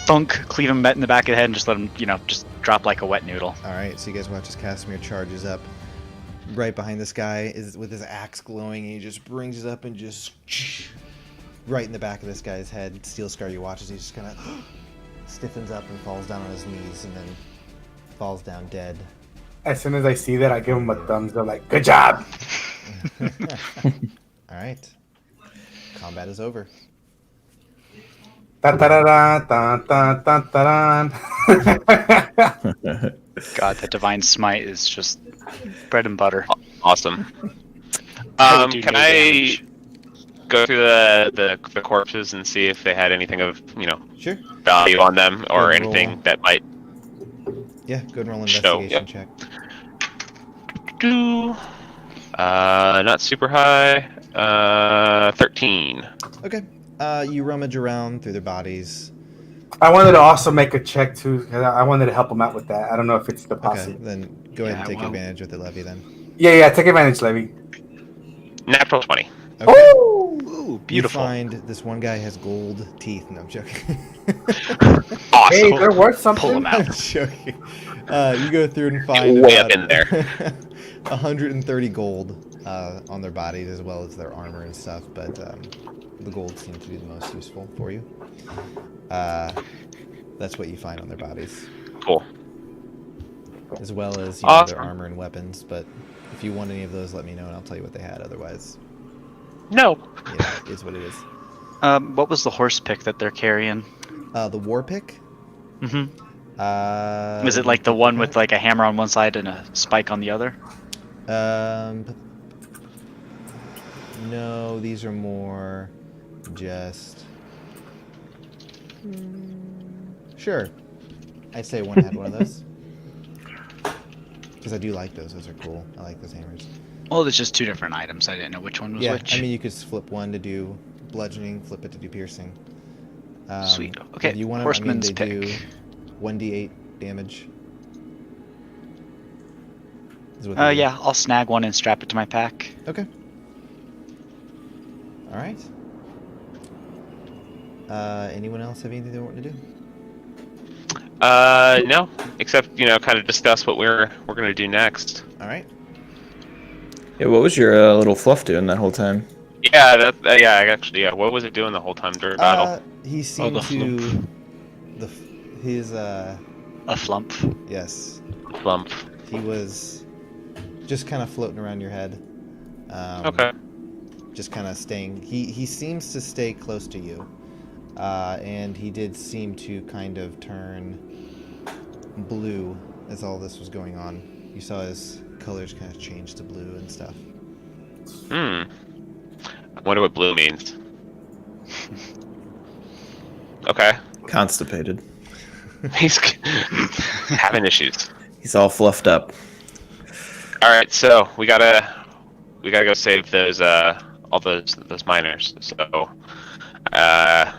thunk, cleave him in the back of the head and just let him, just drop like a wet noodle. Alright, so you guys watch as Casimir charges up. Right behind this guy is with his axe glowing, and he just brings it up and just right in the back of this guy's head. Steel Scar, you watch as he just kind of stiffens up and falls down on his knees and then falls down dead. As soon as I see that, I give him a thumbs up, like, good job! Alright. Combat is over. God, that Divine Smite is just bread and butter. Awesome. That would do Can no I damage. go through the corpses and see if they had anything of Sure. value on them or Good anything roll. that might Yeah, go and roll an Show, investigation yep. check. do? Not super high. 13. Okay. You rummage around through their bodies. I wanted to also make a check, too, because I wanted to help him out with that. I don't know if it's the Okay, posse. then go ahead and Yeah, take well- advantage with the levy then. Yeah, take advantage, Levy. Natural 20. Okay. Ooh, beautiful. You find this one guy has gold teeth. No, I'm joking. Awesome. Hey, they're worth something. Pull him out. I'm joking. You go through and find way up about in there. 130 gold on their bodies as well as their armor and stuff, but the gold seems to be the most useful for you. That's what you find on their bodies, Cool. as well as Awesome. their armor and weapons. But if you want any of those, let me know and I'll tell you what they had. Otherwise, No. it is what it is. What was the horse pick that they're carrying? The war pick. Mm-hmm. Was it like the one with like a hammer on one side and a spike on the other? No, these are more just. Sure, I'd say one had one of those because I do like those. Those are cool. I like those hammers. Well, it's just two different items. I didn't know which one was Yeah, which. I mean you could flip one to do bludgeoning, flip it to do piercing. Sweet. Okay, If you want horseman's them, I mean, they pick. do 1d8 damage. Is what they do. Yeah, I'll snag one and strap it to my pack. Okay. All right. Anyone else have anything they want to do? No. Except kind of discuss what we're gonna do next. All right. Yeah, what was your little fluff doing that whole time? Yeah. Actually. Yeah. What was it doing the whole time during battle? He seemed the to his A flump. yes. Flump. He was just kind of floating around your head. Okay. Just kind of staying. He seems to stay close to you, and he did seem to kind of turn blue as all this was going on. You saw his colors kind of change to blue and stuff. I wonder what blue means. Okay. Constipated. He's having issues. He's all fluffed up. All right, so we gotta go save those all those miners. So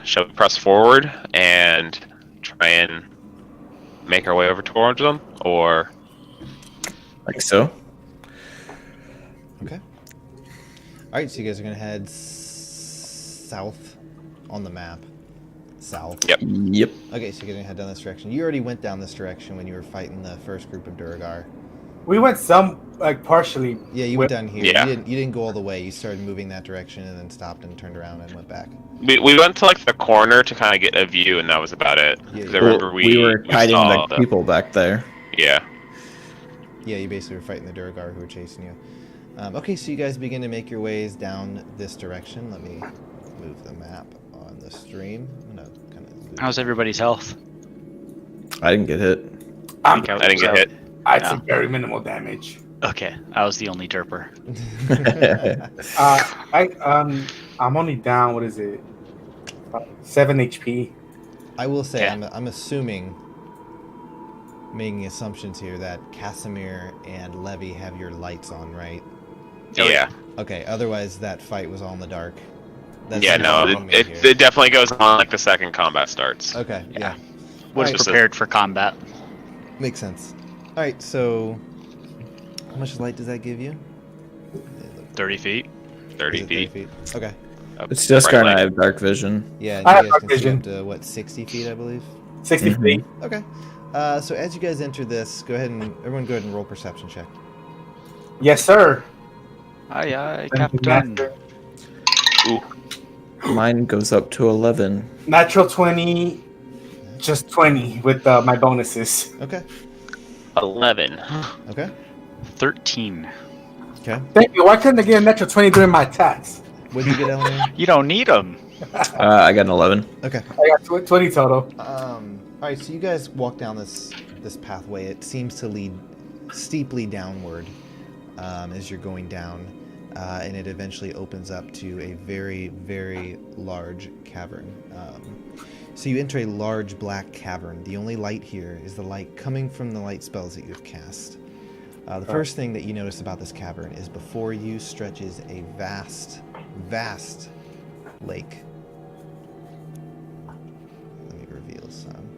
shall we press forward and try and make our way over towards them, or Like so. Okay. All right, so you guys are gonna head south on the map. South. Yep. Yep. Okay, so you're gonna head down this direction. You already went down this direction when you were fighting the first group of Duragar. We went partially. Yeah, you went down here. Yeah. You didn't go all the way. You started moving that direction and then stopped and turned around and went back. we went to like the corner to kind of get a view, and that was about it. 'Cause I remember we were hiding saw the people back there. Yeah. Yeah, you basically were fighting the Duragar who were chasing you. Okay, so you guys begin to make your ways down this direction. Let me move the map on the stream. I'm gonna kind of. How's everybody's health? I didn't get hit. I didn't get hit. I Yeah. took very minimal damage. Okay, I was the only derper. I'm only down. What is it? 7 HP. I will say, Okay. I'm assuming, making assumptions here, that Casimir and Levy have your lights on, right? Oh, yeah. Okay, otherwise that fight was all in the dark. Yeah, the no, problem it here. definitely goes on like the second combat starts. Okay, yeah. Was Alright, prepared for combat. makes sense. Alright, so how much light does that give you? 30 feet. 30 Is it feet. Okay. It's just Bright kind of light. have dark vision. Yeah, and I you have guys dark can see vision. up to, what, 60 feet, I believe? 60 Mhm. feet. Okay. So as you guys enter this, everyone go ahead and roll perception check. Yes, sir. Aye, aye, Dungeon Captain. Master. Ooh, Mine goes up to 11. Natural 20, just 20 with my bonuses. Okay. 11. Okay. 13. Okay. Thank you. Why couldn't I get a natural 20 during my attacks? What'd you get, Eleanor? You don't need them. I got an 11. Okay. I got 20 total. All right, so you guys walk down this pathway. It seems to lead steeply downward as you're going down, and it eventually opens up to a very, very large cavern. So you enter a large black cavern. The only light here is the light coming from the light spells that you've cast. The first thing that you notice about this cavern is before you stretches a vast, vast lake. Let me reveal some.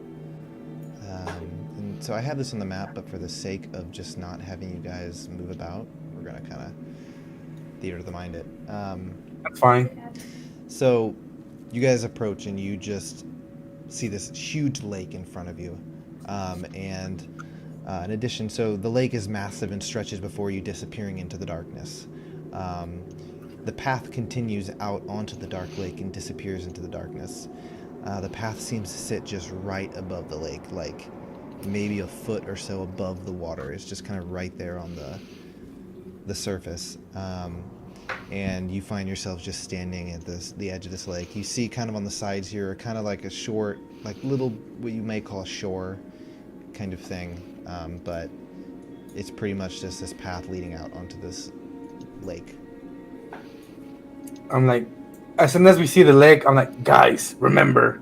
And so I have this on the map, but for the sake of just not having you guys move about, we're going to kind of theater of the mind it. That's fine. So you guys approach and you just see this huge lake in front of you. And in addition, so the lake is massive and stretches before you, disappearing into the darkness. The path continues out onto the dark lake and disappears into the darkness. The path seems to sit just right above the lake, like maybe a foot or so above the water. It's just kind of right there on the surface. And you find yourself just standing at the edge of this lake. You see kind of on the sides here, kind of like a short, like little, what you may call a shore kind of thing. But it's pretty much just this path leading out onto this lake. I'm like, as soon as we see the lake, I'm like, guys, remember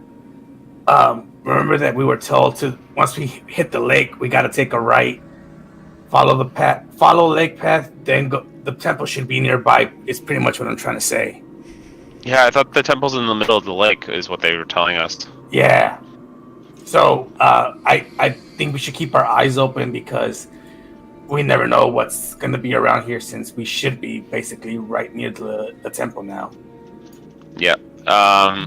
that we were told to, once we hit the lake, we got to take a right, follow the path, follow lake path, then go. The temple should be nearby. Is pretty much what I'm trying to say. Yeah, I thought the temple's in the middle of the lake is what they were telling us. Yeah. So I think we should keep our eyes open because we never know what's going to be around here, since we should be basically right near the temple now. Yeah.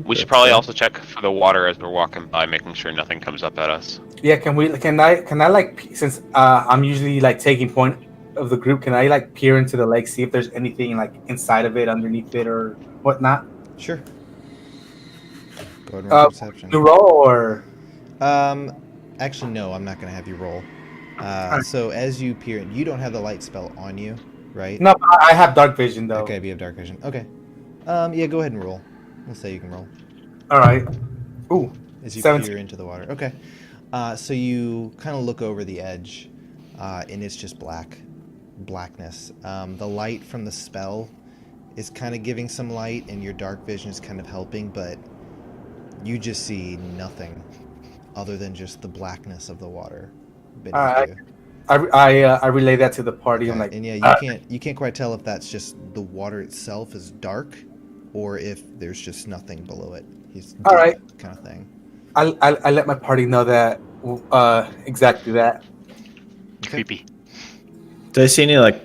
We should probably also check for the water as we're walking by, making sure nothing comes up at us. Yeah, can I like, since I'm usually like taking point of the group, can I like peer into the lake, see if there's anything like inside of it, underneath it, or whatnot? Sure. Go ahead and roll perception. You roll or? Actually, no, I'm not going to have you roll. So as you peer, you don't have the light spell on you, right? No, I have dark vision though. Okay, but you have dark vision. Okay. Yeah, go ahead and roll. We'll say you can roll. All right. Ooh. As you 17. peer into the water. Okay. So you kind of look over the edge, and it's just blackness. The light from the spell is kind of giving some light, and your dark vision is kind of helping, but you just see nothing other than just the blackness of the water beneath you. I relay that to the party. Okay. I'm like, and yeah, you can't quite tell if that's just the water itself is dark, or if there's just nothing below it. All right, kind of thing. I let my party know that exactly that. Okay. Creepy. Do I see any like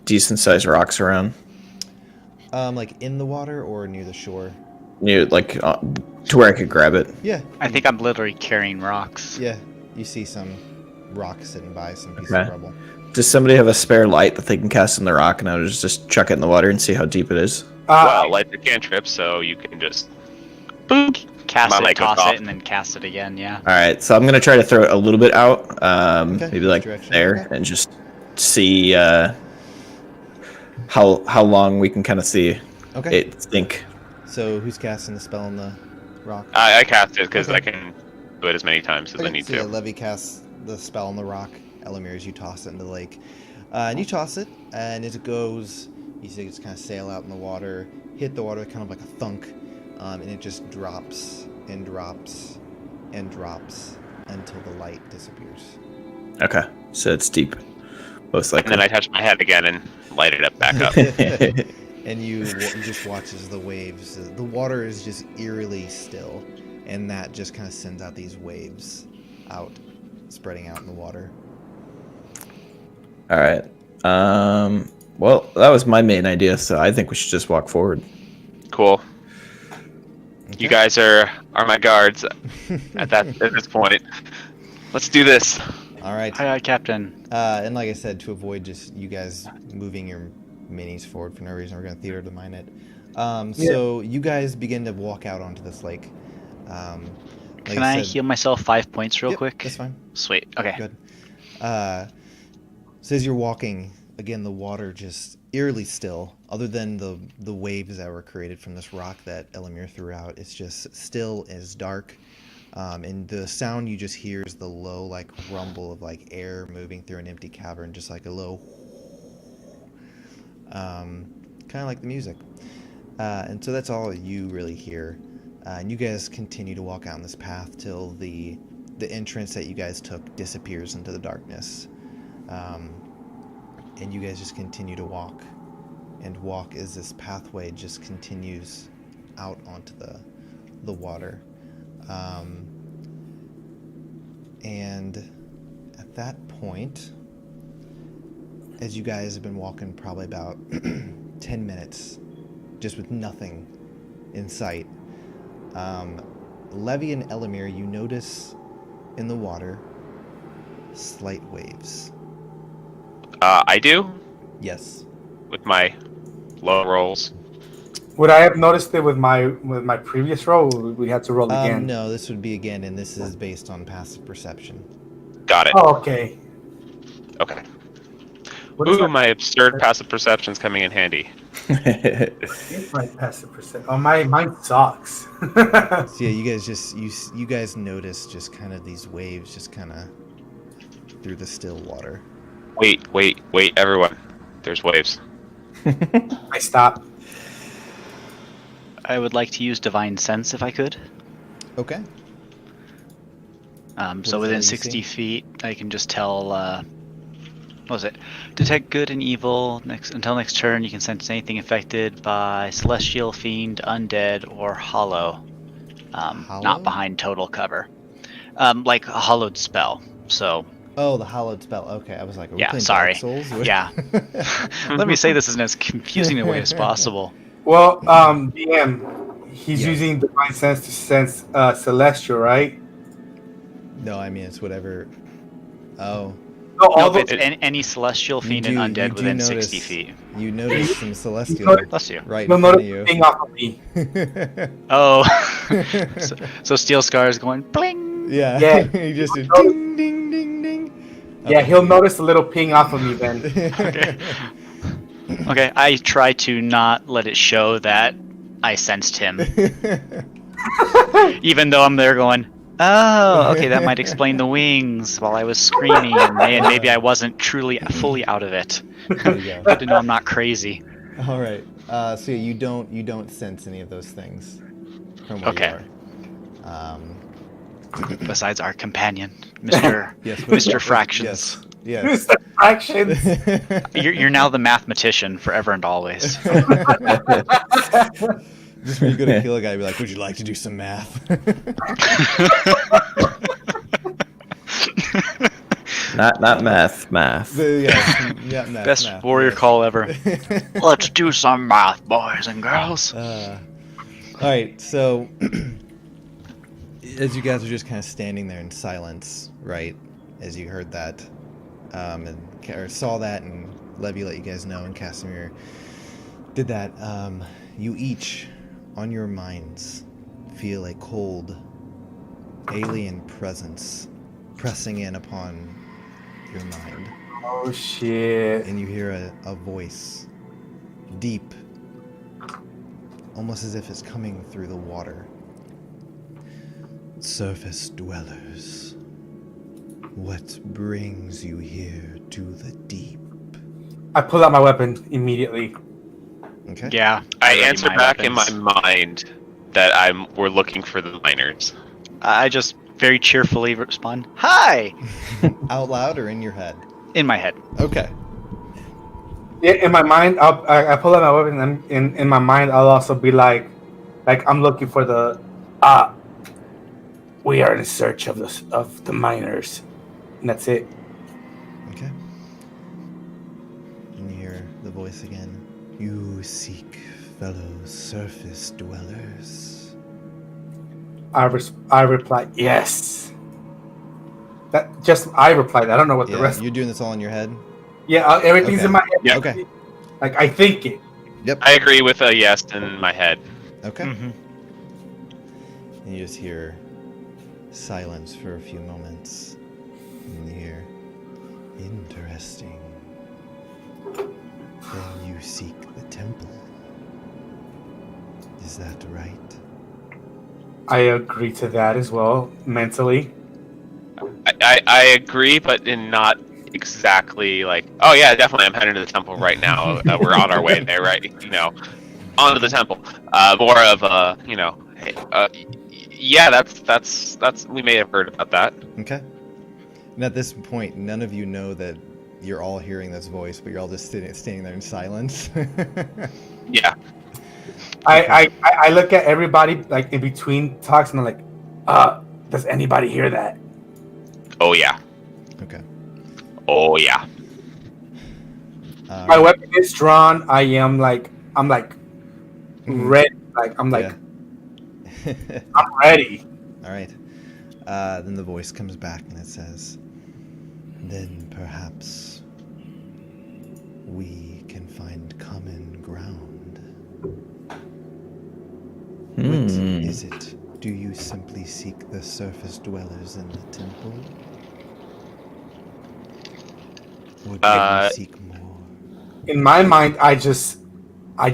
decent sized rocks around? Like in the water or near the shore? Near like to where I could grab it. Yeah. I think I'm literally carrying rocks. Yeah, you see some rocks sitting by, some pieces Okay. of rubble. Does somebody have a spare light that they can cast in the rock, and I'll just chuck it in the water and see how deep it is? Well, light the cantrip, so you can just boop. Cast My it, light goes toss off. it, and then cast it again, yeah. All right, so I'm gonna try to throw it a little bit out, Okay, maybe like direction, there, okay. and just see how long we can kind of see Okay. it sink. So who's casting the spell on the rock? I cast it because Okay. I can do it as many times as I need so yeah, to. Levy casts the spell on the rock. Elamir, as you toss it into the lake. And you toss it, and as it goes, you see it just kind of sail out in the water, hit the water kind of like a thunk, and it just drops and drops and drops until the light disappears. Okay, so it's deep, most And likely. then I touch my head again and light it up back. back up. And you just watch as the waves. The water is just eerily still, and that just kind of sends out these waves out, spreading out in the water. All right. Well, that was my main idea, so I think we should just walk forward. Cool. Okay. You guys are my guards at this point. Let's do this. All right. Aye, aye, Captain. And like I said, to avoid just you guys moving your minis forward for no reason, we're going to theater to mine it. So you guys begin to walk out onto this lake. Like Can I heal myself 5 points real Yep, quick? That's fine. Sweet. Okay. Good. So as you're walking, again, the water just eerily still, other than the waves that were created from this rock that Elamir threw out. It's just still as dark. And the sound you just hear is the low, like, rumble of, like, air moving through an empty cavern, just like a low, kind of like the music. And so that's all you really hear. And you guys continue to walk out on this path till the entrance that you guys took disappears into the darkness. And you guys just continue to walk and walk as this pathway just continues out onto the water. And at that point, as you guys have been walking probably about 10 minutes, just with nothing in sight, Levy and Elamir, you notice in the water slight waves. I do Yes. with my low rolls. Would I have noticed it with my previous roll? Or we had to roll again. No, this would be again, and this is based on passive perception. Got it. Oh, okay. Okay. What is Ooh, my my absurd passive perception's coming in handy. passive percent? Oh, mine sucks. So yeah, you guys just you guys notice just kind of these waves just kind of through the still water. Wait, everyone. There's waves. I stop. I would like to use Divine Sense if I could. Okay. So is within that 60 AC? feet, I can just tell, what was it? Detect good and evil. Until next turn, you can sense anything affected by Celestial, Fiend, Undead, or Hollow. Hollow? Not behind total cover. Like a hollowed spell. So, Oh, the hallowed spell. Okay, I was like, are we Yeah, playing sorry. Dark Souls? yeah. Let me say this in as confusing a way as possible. Well, DM, he's Yes. using divine sense to sense celestial, right? No, I mean it's whatever. Oh, No, all Nope, the, it's any Celestial, Fiend, you and do Undead within notice, 60 feet. You notice some celestial notice- Bless you. right you'll in front notice of you. thing off of me. Oh. so Steel Scar is going bling. Yeah. Yeah. You just do ding ding ding ding. Yeah, he'll notice a little ping off of me then. Okay. Okay, I try to not let it show that I sensed him, even though I'm there going, oh, okay, that might explain the wings while I was screaming, and maybe I wasn't fully out of it. There you go. Good to know I'm not crazy. All right. So you don't sense any of those things from where Okay. you are. Besides our companion, Mr. Yes, Mr. Fractions. Yes. Mr. Fractions. You're now the mathematician forever and always. Just when you go to kill a guy, be like, "Would you like to do some math?" Not math. Yeah, math. Best math, warrior yes. call ever. Let's do some math, boys and girls. All right, so as you guys are just kind of standing there in silence, right, as you heard that, or saw that, and Levy let you guys know, and Casimir did that, you each, on your minds, feel a cold, alien presence pressing in upon your mind. Oh shit. And you hear a voice, deep, almost as if it's coming through the water. Surface dwellers, what brings you here to the deep? I pull out my weapon immediately. Okay. Yeah. I ready answer my back in weapons. my mind that we're looking for the miners. I just very cheerfully respond, "Hi!" Out loud or in your head? in my head. Okay. Yeah, in my mind, I pull out my weapon, and in my mind, I'll also be like I'm looking for the we are in search of the miners, and that's it. Okay. And you hear the voice again. You seek fellow surface dwellers. I reply yes. That just I replied. I don't know what the Yeah, rest. you're doing this all in your head? Yeah, everything's Okay. in my head. Yeah. Okay. Like I think it. Yep. I agree with a yes in my head. Okay. Mm-hmm. And you just hear silence for a few moments. And you hear, interesting. Then you seek the temple. Is that right? I agree to that as well mentally. I agree, but in not exactly like. Oh yeah, definitely. I'm heading to the temple right now. We're on our way there, right? Onto the temple. More of hey, yeah, that's. We may have heard about that. Okay. And at this point, none of you know that you're all hearing this voice, but you're all just standing there in silence. Yeah. I look at everybody like in between talks, and I'm like, does anybody hear that? Oh yeah. Okay. Oh yeah. My weapon is drawn. I'm like ready. I'm ready. All right. Then the voice comes back and it says, then perhaps we can find common ground. What is it? Do you simply seek the surface dwellers in the temple? Or do you seek more? In my mind, I just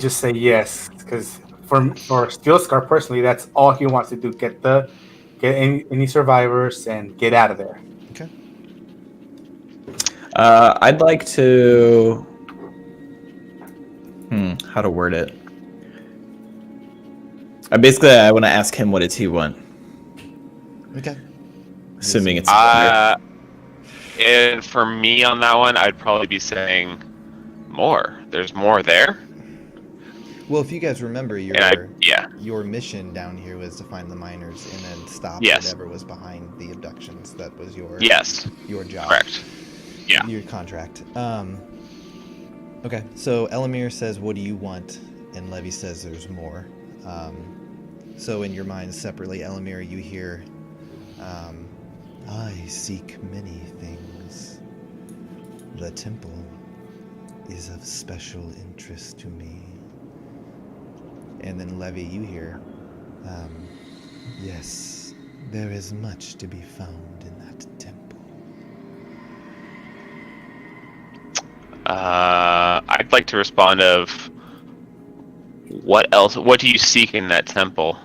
say yes, because for Steel Scar personally, that's all he wants to do: get any survivors and get out of there. Okay. I'd like to. How to word it? I want to ask him what does he want. Okay. Assuming it's. And for me on that one, I'd probably be saying more. There's more there. Well, if you guys remember, Yeah. your mission down here was to find the miners and then stop Yes. whatever was behind the abductions. That was your job. Correct. Yeah. Your contract. Okay, so Elamir says, what do you want? And Levy says there's more. So in your mind separately, Elamir, you hear, I seek many things. The temple is of special interest to me. And then Levy, you hear, yes, there is much to be found in that temple. I'd like to respond of what else? What do you seek in that temple?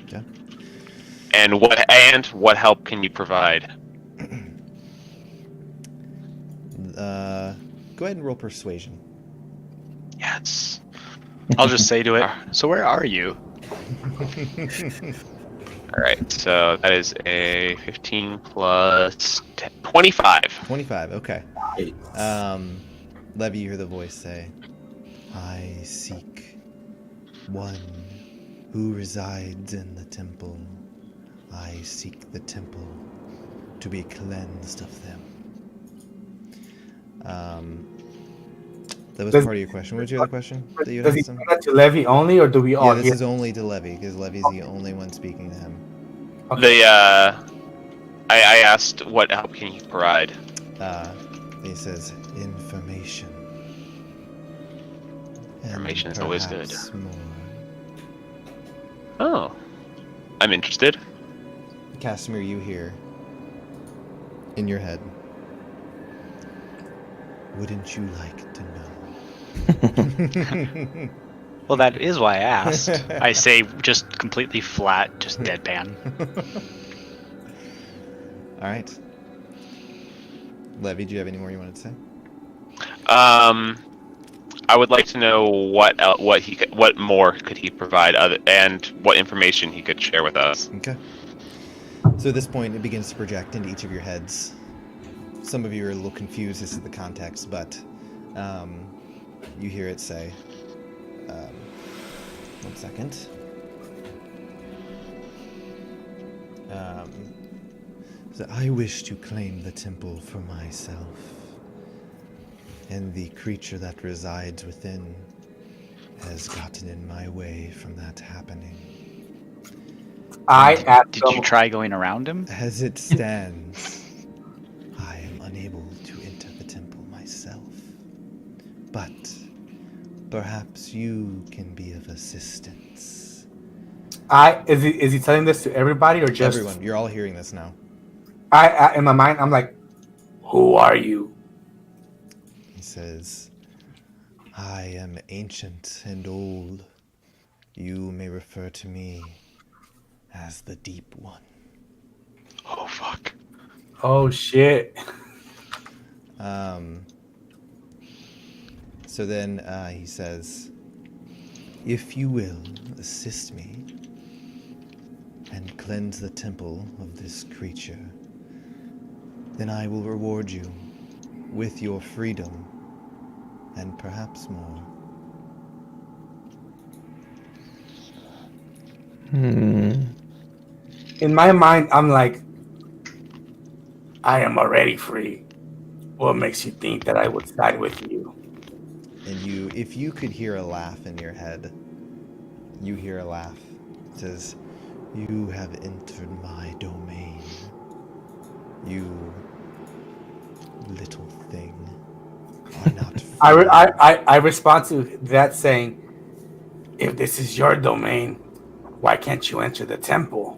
Okay. And what help can you provide? Go ahead and roll persuasion. Yes. I'll just say to it, so where are you? All right, so that is a 15 plus 10, 25. 25, okay. Levy, you hear the voice say, I seek one who resides in the temple. I seek the temple to be cleansed of them. That was part of your question. What was your other question? That you Does he asked say him? that to Levy only, or do we all Yeah, this hear? is only to Levy, because Levy's the only one speaking to him. I asked what help can you provide? He says, information. And Information is always good. perhaps more. Oh, I'm interested. Casimir, you hear in your head, wouldn't you like to know? Well, that is why I asked. I say just completely flat, just deadpan. All right. Levy, do you have any more you wanted to say? I would like to know what more could he provide, and what information he could share with us. Okay. So at this point, it begins to project into each of your heads. Some of you are a little confused as to the context, but You hear it say, 1 second. So I wish to claim the temple for myself, and the creature that resides within has gotten in my way from that happening. Did you try going around him? As it stands, I am unable to enter the temple myself, but perhaps you can be of assistance. Is he telling this to everybody or just Everyone? You're all hearing this now. I in my mind I'm like, who are you? He says, I am ancient and old. You may refer to me as the Deep One. Oh fuck. Oh shit. So then he says, if you will assist me and cleanse the temple of this creature, then I will reward you with your freedom and perhaps more. In my mind, I'm like, I am already free. What makes you think that I would side with you? And you, if you could hear a laugh in your head, you hear a laugh. It says, you have entered my domain. You little thing are not free. I respond to that saying, if this is your domain, why can't you enter the temple?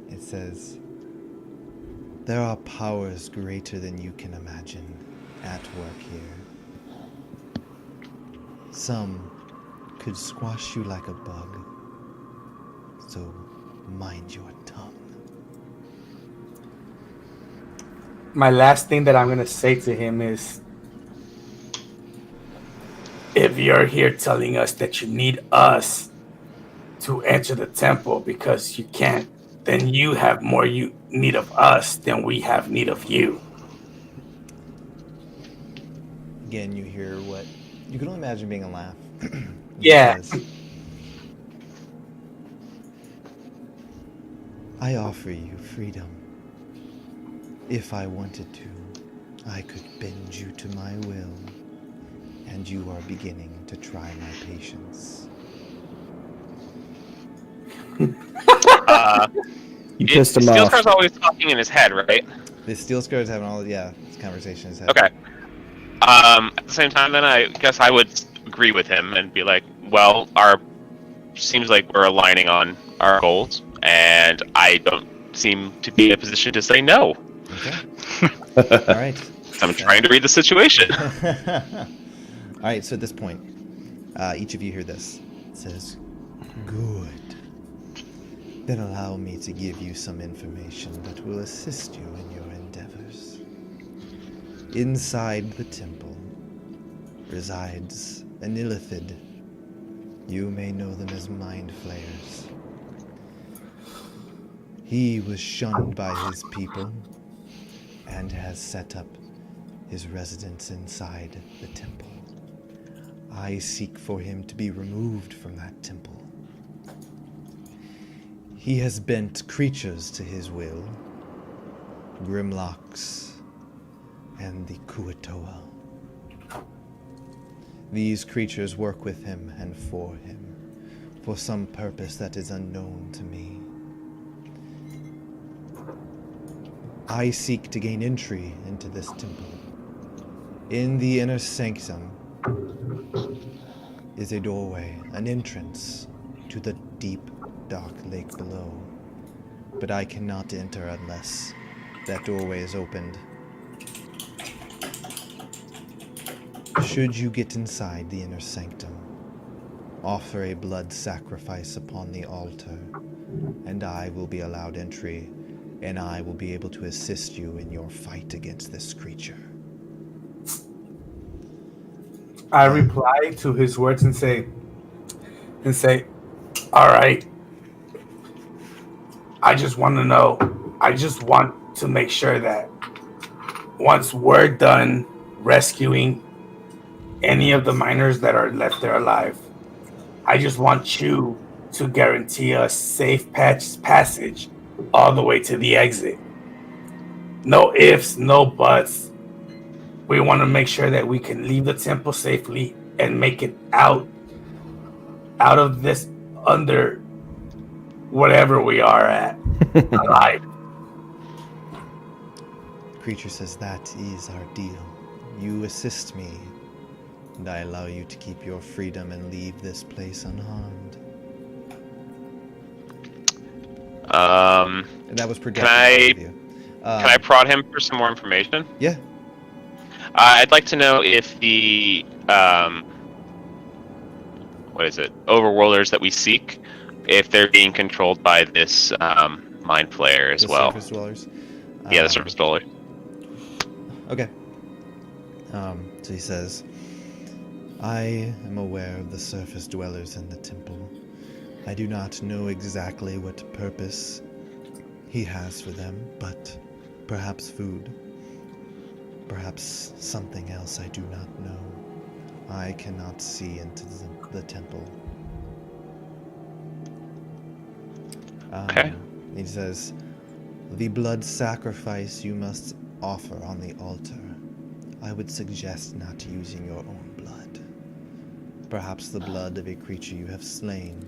It says, there are powers greater than you can imagine at work here. Some could squash you like a bug, so mind your tongue. My last thing that I'm going to say to him is, if you're here telling us that you need us to enter the temple because you can't, then you have more need of us than we have need of you. Again, you hear what you can only imagine being a laugh. Yeah. Says, I offer you freedom. If I wanted to, I could bend you to my will, and you are beginning to try my patience. You pissed him off. Steelscar's always talking in his head, right? This Steel Scar is having all this conversation in his head. Okay. At the same time, then I guess I would agree with him and be like, well, seems like we're aligning on our goals, and I don't seem to be in a position to say no. Okay. All right. I'm trying to read the situation. All right, so at this point, each of you hear this. It says, good. Then allow me to give you some information that will assist you in your endeavors. Inside the temple resides an illithid. You may know them as mind flayers. He was shunned by his people and has set up his residence inside the temple. I seek for him to be removed from that temple. He has bent creatures to his will, Grimlocks and the Kuatoa. These creatures work with him and for him, for some purpose that is unknown to me. I seek to gain entry into this temple. In the inner sanctum is a doorway, an entrance to the deep, dark lake below. But I cannot enter unless that doorway is opened. Should you get inside the inner sanctum, offer a blood sacrifice upon the altar, and I will be allowed entry, and I will be able to assist you in your fight against this creature. I reply to his words and say, all right. I just want to know. I just want to make sure that once we're done rescuing any of the miners that are left there alive, I just want you to guarantee us safe passage all the way to the exit. No ifs, no buts. We want to make sure that we can leave the temple safely and make it out of this under whatever we are at alive. Creature says, that is our deal. You assist me, and I allow you to keep your freedom and leave this place unharmed. And that was projected. Can I prod him for some more information? Yeah. I'd like to know if the overworlders that we seek, if they're being controlled by this mind flayer as well. Surface dwellers. Yeah, the surface dwellers. Okay. So he says, I am aware of the surface dwellers in the temple. I do not know exactly what purpose he has for them, but perhaps food. Perhaps something else I do not know. I cannot see into the temple. Okay. He says, the blood sacrifice you must offer on the altar. I would suggest not using your own blood. Perhaps the blood of a creature you have slain.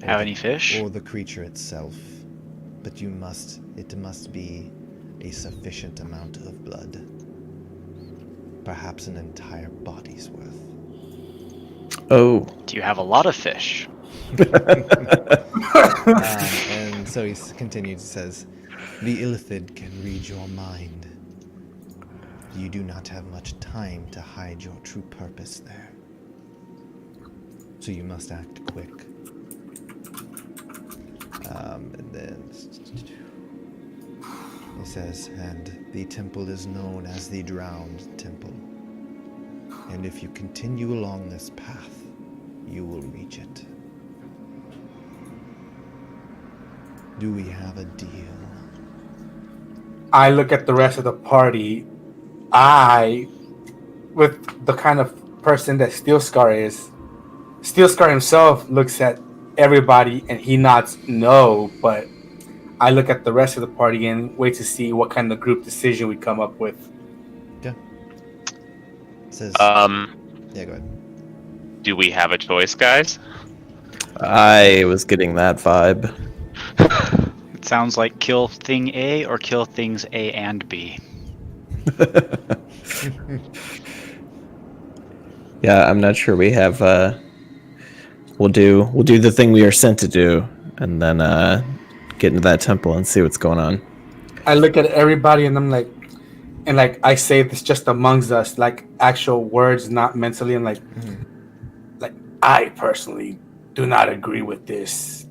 Have any fish? Or the creature itself. But it must be a sufficient amount of blood. Perhaps an entire body's worth. Oh. Do you have a lot of fish? And so he continues, he says, the Illithid can read your mind. You do not have much time to hide your true purpose there. So you must act quick. And then he says, and the temple is known as the Drowned Temple. And if you continue along this path, you will reach it. Do we have a deal? I look at the rest of the party. With the kind of person that Steel Scar is, Steel Scar himself looks at everybody and he nods no, but I look at the rest of the party and wait to see what kind of group decision we come up with. Yeah. Says, Yeah, go ahead. Do we have a choice, guys? I was getting that vibe. It sounds like kill thing A or kill things A and B. Yeah, I'm not sure we have. We'll do the thing we are sent to do, and then get into that temple and see what's going on. I look at everybody and I'm like, I say this just amongst us, like actual words, not mentally. I'm like, like I personally do not agree with this,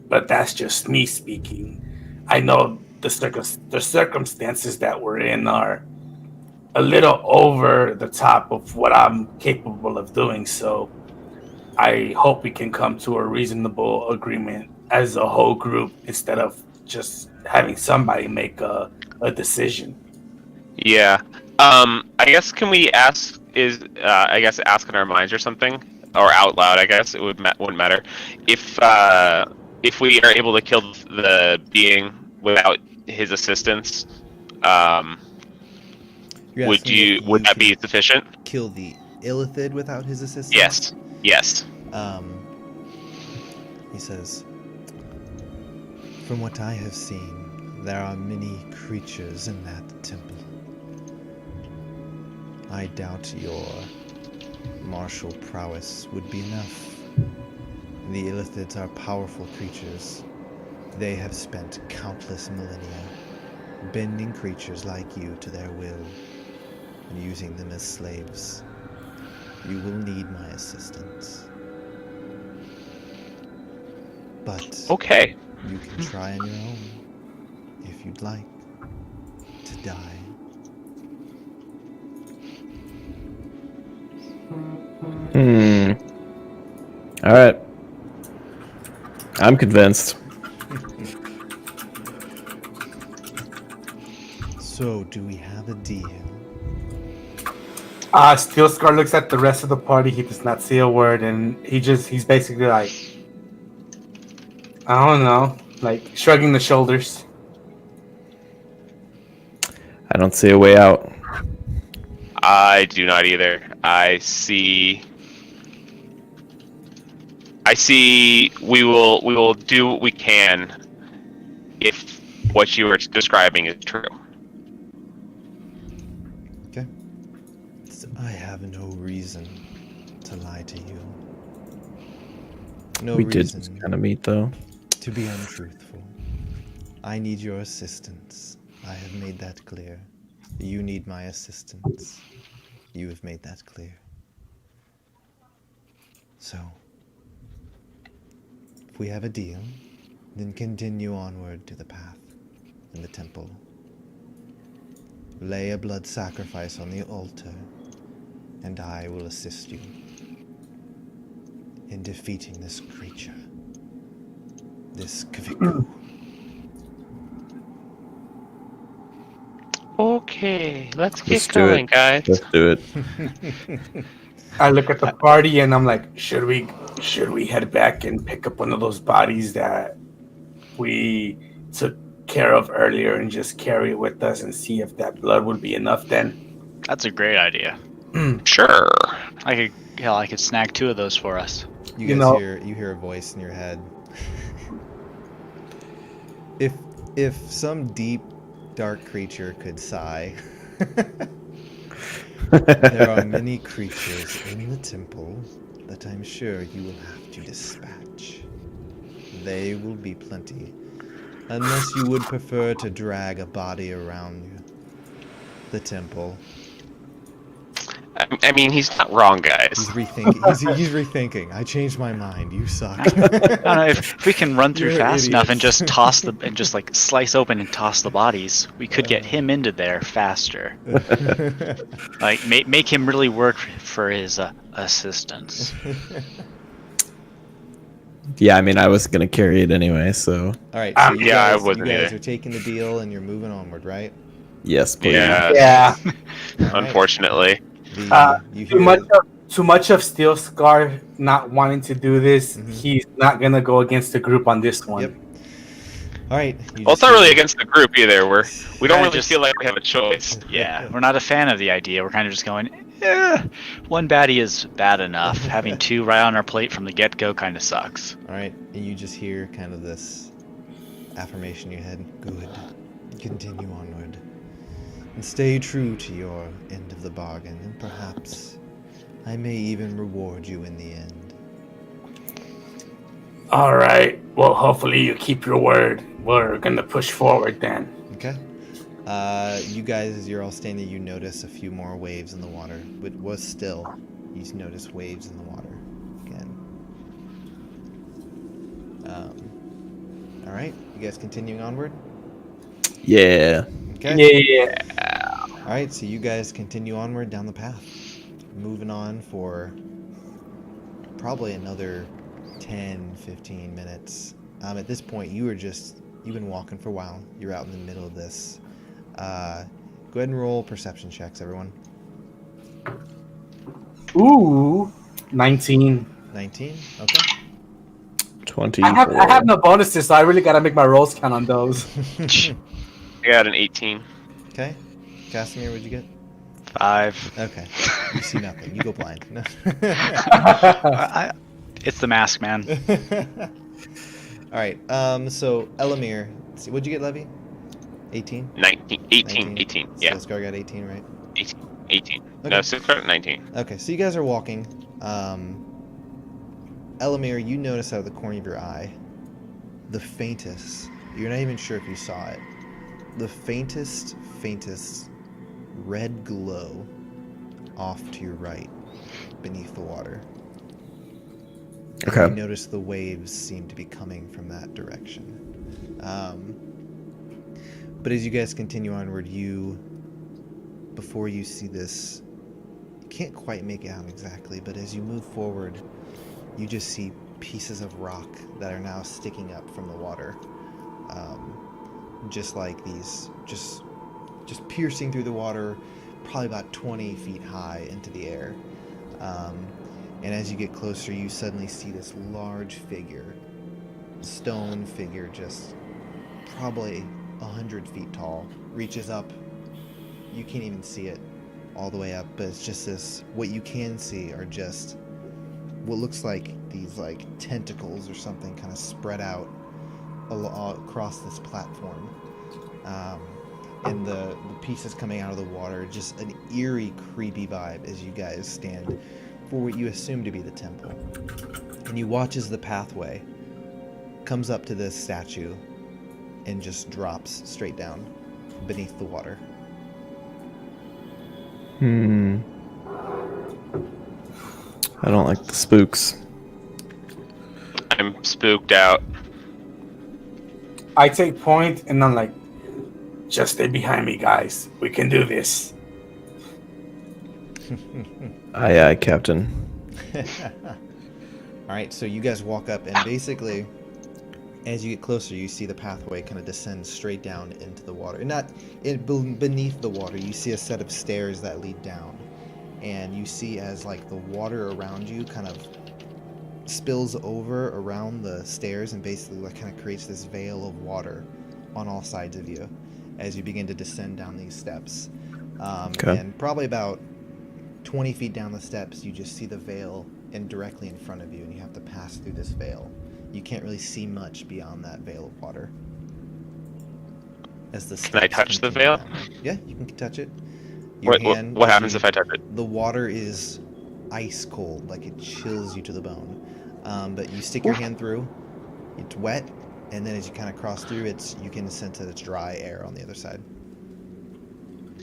but that's just me speaking. I know the circumstances that we're in are a little over the top of what I'm capable of doing. So I hope we can come to a reasonable agreement as a whole group instead of just having somebody make a decision. Yeah. I guess can we ask ask in our minds or something, or out loud? I guess it wouldn't matter if we are able to kill the being without his assistance. Would that be sufficient? Kill the Illithid without his assistance? Yes. He says, from what I have seen, there are many creatures in that temple. I doubt your martial prowess would be enough. The Illithids are powerful creatures. They have spent countless millennia bending creatures like you to their will and using them as slaves. You will need my assistance. But Okay. you can try on your own, if you'd like, to die. Alright. I'm convinced. So, do we have a deal? Steel Scar looks at the rest of the party. He does not say a word, and he's basically like, I don't know, like shrugging the shoulders. I don't see a way out. I do not either. I see. We will do what we can if what you are describing is true. Okay. I have no reason to lie to you. No We did reason just kind of meet, though. to be untruthful. I need your assistance. I have made that clear. You need my assistance. You have made that clear. So, if we have a deal, then continue onward to the path in the temple. Lay a blood sacrifice on the altar, and I will assist you in defeating this creature. This Kviku. Okay, let's get Let's do going, it. guys. Let's do it. I look at the party and I'm like, should we head back and pick up one of those bodies that we took care of earlier and just carry it with us and see if that blood would be enough then? That's a great idea. Sure. I could snag 2 of those for us. You You guys know- hear a voice in your head. If some deep, dark creature could sigh, there are many creatures in the temple that I'm sure you will have to dispatch. They will be plenty, unless you would prefer to drag a body around the temple. I mean, he's not wrong, guys. He's rethinking. He's rethinking. I changed my mind. You suck. I don't know if we can run through You're fast enough and idiots. just like slice open and toss the bodies. We could get him into there faster. Like make him really work for his assistance. Yeah, I mean, I was gonna carry it anyway, so All right. So you Yeah, I guys, wouldn't you guys either. are taking the deal and you're moving onward, right? yes, please. Yeah. Yeah. All right. Unfortunately. You Too much of Steel Scar not wanting to do this. Mhm. He's not gonna go against the group on this one. Yep. All right. You Well, it's just not really hear- against the group either. We don't Kinda really just- feel like we have a choice. Yeah, we're not a fan of the idea. We're kind of just going, one baddie is bad enough. Having 2 right on our plate from the get-go kind of sucks. All right. And you just hear kind of this affirmation in your head. Good. Continue onward. And stay true to your end of the bargain, and perhaps I may even reward you in the end. All right. Well, hopefully you keep your word. We're gonna push forward then. Okay. You guys, as you're all standing, you notice a few more waves in the water. It was still. You notice waves in the water again. All right. You guys continuing onward? Yeah. Okay. Yeah. All right. So you guys continue onward down the path, moving on for probably another 10, 15 minutes. At this point, you've been walking for a while. You're out in the middle of this. Go ahead and roll perception checks, everyone. Ooh, 19. 19. Okay. 20. I have no bonuses, so I really gotta make my rolls count on those. I got an 18. Okay. Casimir, what'd you get? 5. Okay. You see nothing. You go blind. No. It's the mask, man. All right. So Elamir, let's see, what'd you get, Levy? 18. 19. 18. 18. So Yeah. Scar got 18, right? 18. Okay. No, 19. Okay. So you guys are walking. Elamir, you notice out of the corner of your eye, the faintest. You're not even sure if you saw it. The faintest red glow off to your right, beneath the water. Okay. You notice the waves seem to be coming from that direction. But as you guys continue onward, before you see this, you can't quite make it out exactly, but as you move forward, you just see pieces of rock that are now sticking up from the water. Just like these, just just piercing through the water, probably about 20 feet high into the air. And as you get closer, you suddenly see this large figure, stone figure, just probably 100 feet tall, reaches up. You can't even see it all the way up, but it's just this, what you can see are just what looks like these like tentacles or something kind of spread out across this platform. And the pieces coming out of the water, just an eerie, creepy vibe as you guys stand for what you assume to be the temple. And you watch as the pathway comes up to this statue and just drops straight down beneath the water. I don't like the spooks. I'm spooked out. I take point and I'm like, just stay behind me, guys. We can do this. Aye, aye, Captain. Alright, so you guys walk up, and basically, as you get closer, you see the pathway kind of descend straight down into the water. Not beneath the water, you see a set of stairs that lead down. And you see as like the water around you kind of spills over around the stairs and basically like kind of creates this veil of water on all sides of you as you begin to descend down these steps. Okay. And probably about 20 feet down the steps, you just see the veil and directly in front of you, and you have to pass through this veil. You can't really see much beyond that veil of water. As the Can I steps touch the continue veil? down. Yeah, you can touch it. What happens if I touch it? The water is ice cold, like it chills you to the bone. But you stick your hand through, it's wet, and then as you kind of cross through, you can sense that it's dry air on the other side.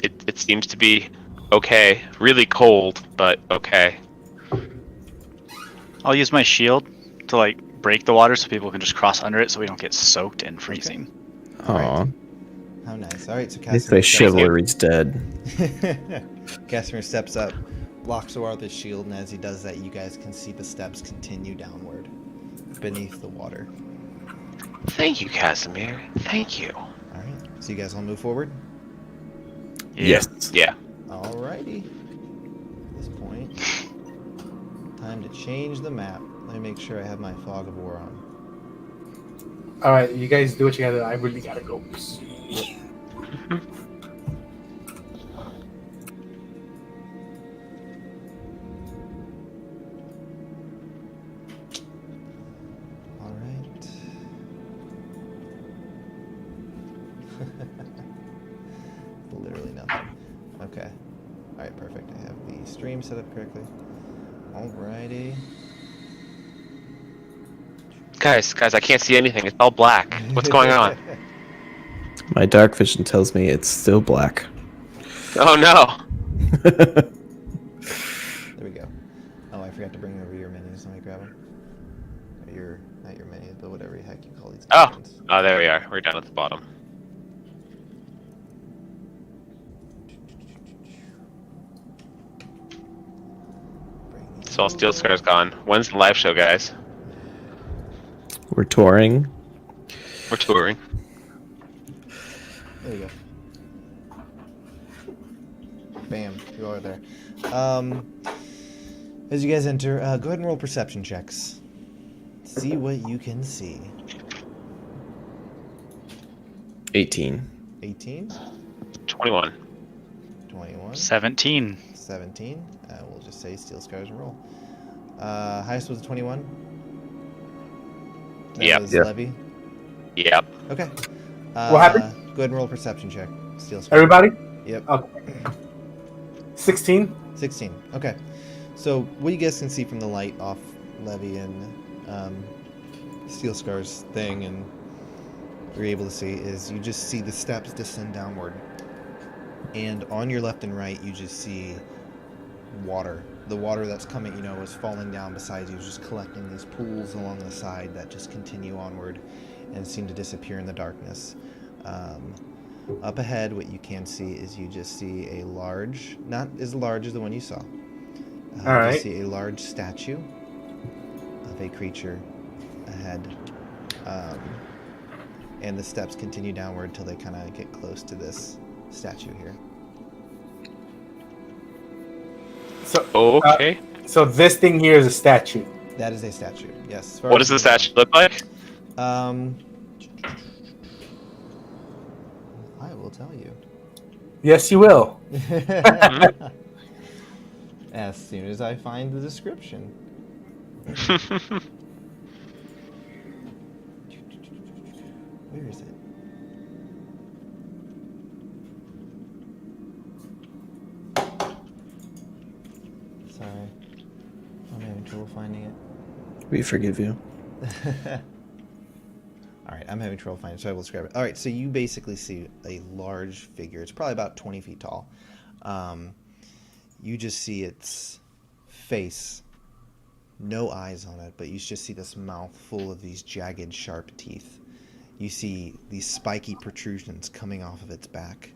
It seems to be okay. Really cold, but okay. I'll use my shield to like break the water so people can just cross under it so we don't get soaked and freezing. Aw. How nice. Alright, so They say chivalry's dead. Casimir steps up, blocks the water with his shield, and as he does that, you guys can see the steps continue downward beneath the water. Thank you, Casimir. Thank you. Alright, so you guys all move forward? Yes. Yeah. Alrighty. At this point, time to change the map. Let me make sure I have my fog of war on. All right, you guys do what you gotta do. I really gotta go. Alright. Literally nothing. Okay. Alright, perfect. I have the stream set up correctly. Alrighty. Guys, I can't see anything. It's all black. What's going on? My dark vision tells me it's still black. Oh no. There we go. Oh, I forgot to bring over your menus. Let me grab them. Or not your menus, but whatever the heck you call these. Oh. menus. Oh, there we are. We're down at the bottom. Bring these So all Steel over. Scar's gone. When's the live show, guys? We're touring. We're touring. There we go. Bam, you are there. As you guys enter, go ahead and roll perception checks. See what you can see. 18. 18, 21. 21, 17. 17. We'll just say Steel Scars and roll. Highest was a 21. That Yep. was Yep. Levy. Yep. Okay. What happened? Go ahead and roll a perception check. Steel Scars. Everybody? Yep. Okay. 16? 16. Okay. So what you guys can see from the light off Levy and Steel Scar's thing, and you're able to see, is you just see the steps descend downward. And on your left and right, you just see water. The water that's coming, is falling down beside you, is just collecting these pools along the side that just continue onward and seem to disappear in the darkness. Up ahead, what you can see is you just see a large, not as large as the one you saw. All right. You see a large statue of a creature ahead. And the steps continue downward till they kind of get close to this statue here. So, Okay. so this thing here is a statue. That is a statue. Yes. as far What as does the you know. statue look like? I will tell you. Yes, you will. As soon as I find the description. Where is it? Sorry. I'm having trouble finding it. We forgive you. Alright, I'm having trouble finding it, so I will describe it. Alright, so you basically see a large figure. It's probably about 20 feet tall. You just see its face. No eyes on it, but you just see this mouth full of these jagged, sharp teeth. You see these spiky protrusions coming off of its back.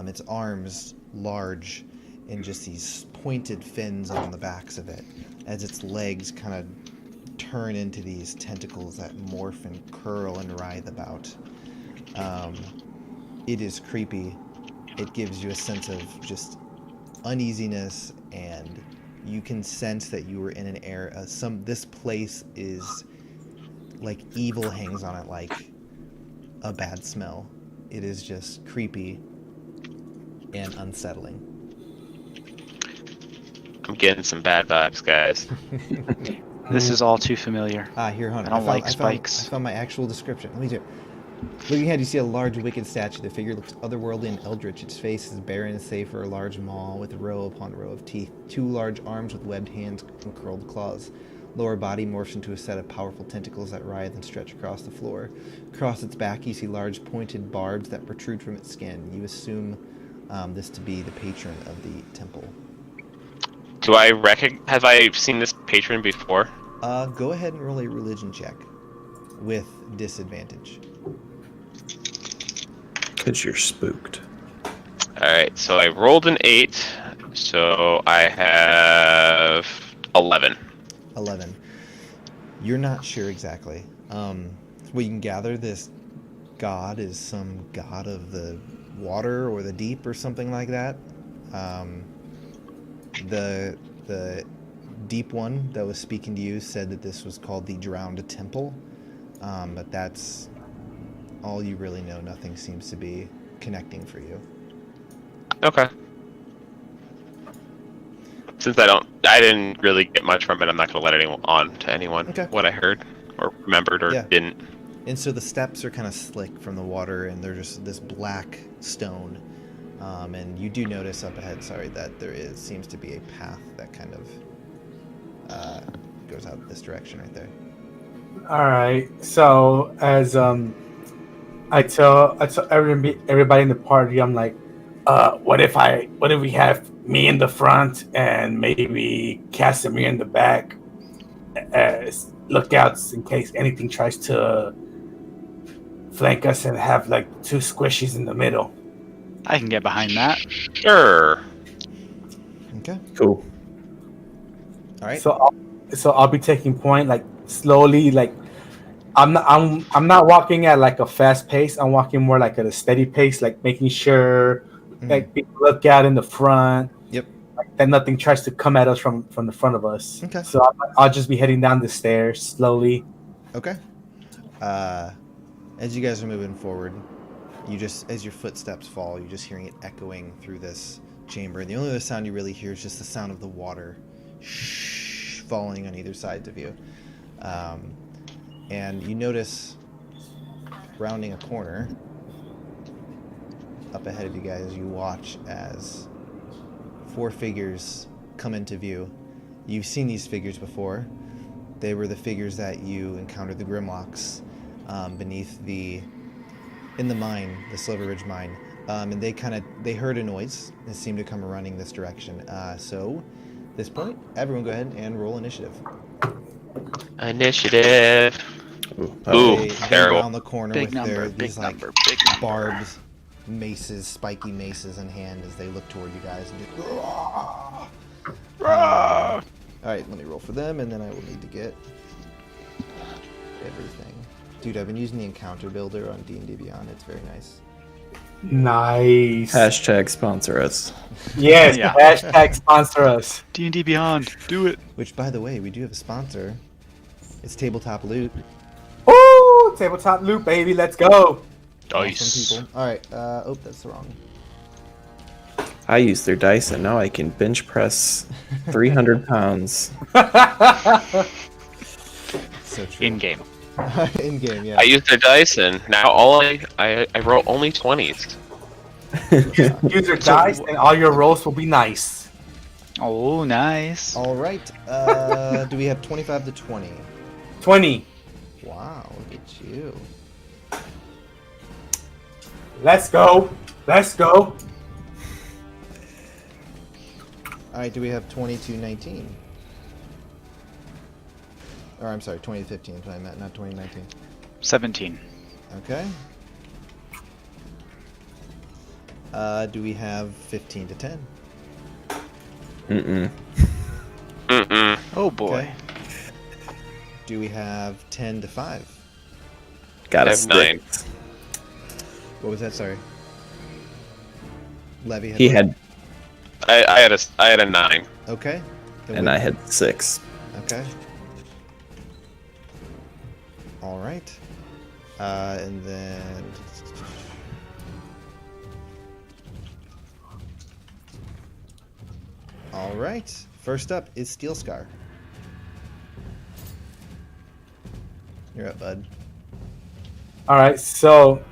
Its arms large and just these pointed fins on the backs of it as its legs kind of turn into these tentacles that morph and curl and writhe about. It is creepy. It gives you a sense of just uneasiness, and you can sense that you were in an area. This place is like evil hangs on it, like a bad smell. It is just creepy and unsettling. I'm getting some bad vibes, guys. This is all too familiar. Here, Hunter. I don't like spikes. I found my actual description. Let me do it. Looking ahead, you see a large, wicked statue. The figure looks otherworldly and eldritch. Its face is barren save for a large maw with row upon row of teeth. 2 large arms with webbed hands and curled claws. Lower body morphs into a set of powerful tentacles that writhe and stretch across the floor. Across its back, you see large pointed barbs that protrude from its skin. You assume this to be the patron of the temple. Do I have I seen this patron before? Go ahead and roll a religion check with disadvantage. Because you're spooked. Alright, so I rolled an 8, so I have 11. 11. You're not sure exactly. Well, you can gather this god is some god of the water or the deep or something like that. The deep one that was speaking to you said that this was called the Drowned Temple, but that's all you really know. Nothing seems to be connecting for you. Okay. Since I didn't really get much from it, I'm not going to let anyone what I heard or remembered or didn't. And so the steps are kind of slick from the water, and they're just this black stone. And you do notice up ahead, that seems to be a path that kind of goes out this direction right there. All right. So as I tell everybody in the party, I'm like, what if we have me in the front and maybe Casimir in the back as lookouts in case anything tries to flank us, and have like 2 squishies in the middle. I can get behind that. Sure. Okay. Cool. All right. So I'll be taking point, like slowly, like I'm not walking at like a fast pace. I'm walking more like at a steady pace, like making sure like people look out in the front. Yep. Like, that nothing tries to come at us from the front of us. Okay. So I'll just be heading down the stairs slowly. Okay. As you guys are moving forward, as your footsteps fall, you're just hearing it echoing through this chamber. And the only other sound you really hear is just the sound of the water falling on either side of you. And you notice, rounding a corner, up ahead of you guys, you watch as 4 figures come into view. You've seen these figures before. They were the figures that you encountered, the Grimlocks, beneath in the mine, the Silver Ridge mine. And they heard a noise and seemed to come running this direction. So, at this point, everyone go ahead and roll initiative. Initiative. They terrible. round the corner Big with number, these big number. barbed maces, spiky maces in hand as they look toward you guys and just... All right, let me roll for them, and then I will need to get everything. Dude, I've been using the encounter builder on D&D Beyond. It's very nice. Nice. Hashtag sponsor us. Yes. Yeah. Hashtag sponsor us. D&D Beyond, do it. Which, by the way, we do have a sponsor. It's Tabletop Loot. Ooh, tabletop loot, baby. Let's go. Dice. Awesome people. All right. Oh, that's wrong. I use their dice, and now I can bench press 300 pounds. So true. In game. In game, yeah. I use their dice, and now all I roll only 20s. Use your dice, and all your rolls will be nice. Oh, nice. All right. Do we have 25 to 20? 20. Wow, look at you. Let's go. Let's go. All right. Do we have 20 to 19? Or I'm sorry, 20 to 15 is what I meant, not 2019. 17. Okay. Do we have 15 to 10? Mm-mm. Mm-mm. Oh boy. Okay. Do we have 10 to 5? Got I a have 9. What was that? Sorry. Levy He what? had, I had a 9. Okay. Then and we- I had 6. Okay. All right. And then. All right. First up is Steel Scar. You're up, bud. All right. So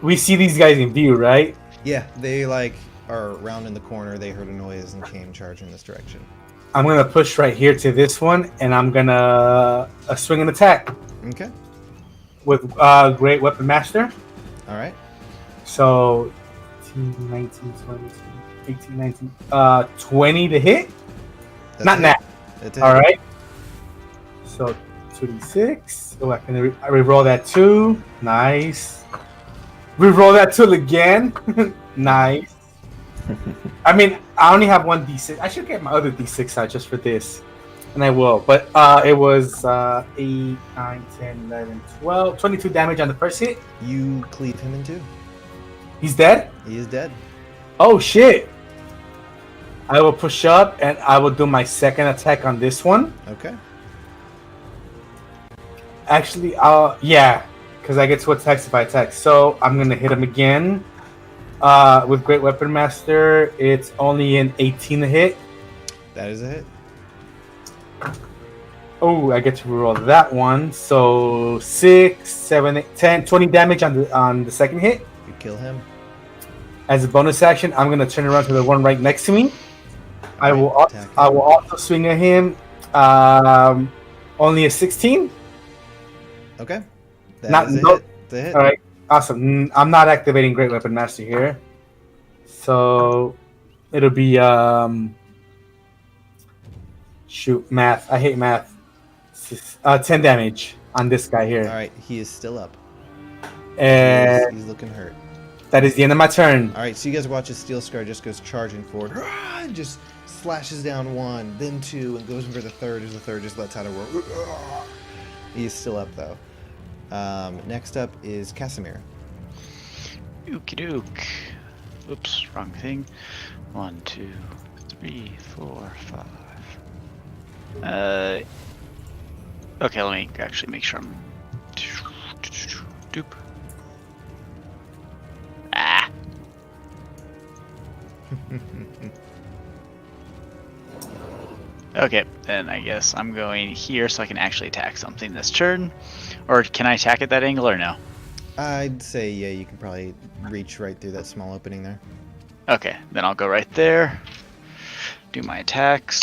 we see these guys in view, right? Yeah, they like are around in the corner. They heard a noise and came charging this direction. I'm gonna push right here to this one, and I'm gonna swing an attack Okay. with Great Weapon Master. All right. So 18, 19, 20, 18, 19, 20 to hit. That's Not it. that. That's it. All right. So 2d6. Oh, I can re-roll that 2. Nice. Re-roll that 2 again. Nice. I mean, I only have one d6. I should get my other d6 out just for this. And I will. But it was 8, 9, 10, 11, 12. 22 damage on the first hit. You cleave him in two. He's dead. He is dead. Oh, shit. I will push up and I will do my second attack on this one. Okay. Actually, yeah, because I get 2 attacks if I attack. So I'm gonna hit him again. With Great Weapon Master, it's only an 18 to hit. That is a hit. Oh, I get to roll that one. So 6, 7, 8, 10, 20 damage on the second hit. You kill him. As a bonus action, I'm gonna turn around to the one right next to me. I will attack him. I will also swing at him. Only a 16. Okay. Not- That is a no- hit. It's a hit. All right, awesome. I'm not activating Great Weapon Master here, so it'll be shoot math. I hate math. 10 damage on this guy All here, right. He is still up. and He's looking hurt. that is the end of my turn. All right. So you guys watch as Steel Scar just goes charging forward. And just slashes down 1, then 2, and goes in for the third as the third just lets out a roar. He's still up though. Next up is Casimir. Okie doke. Oops, wrong thing. 1, 2, 3, 4, 5. Okay, let me actually make sure I'm. Doop. Ah. Okay, then I guess I'm going here so I can actually attack something this turn. Or can I attack at that angle or no? I'd say yeah. You can probably reach right through that small opening there. Okay, then I'll go right there. Do my attacks.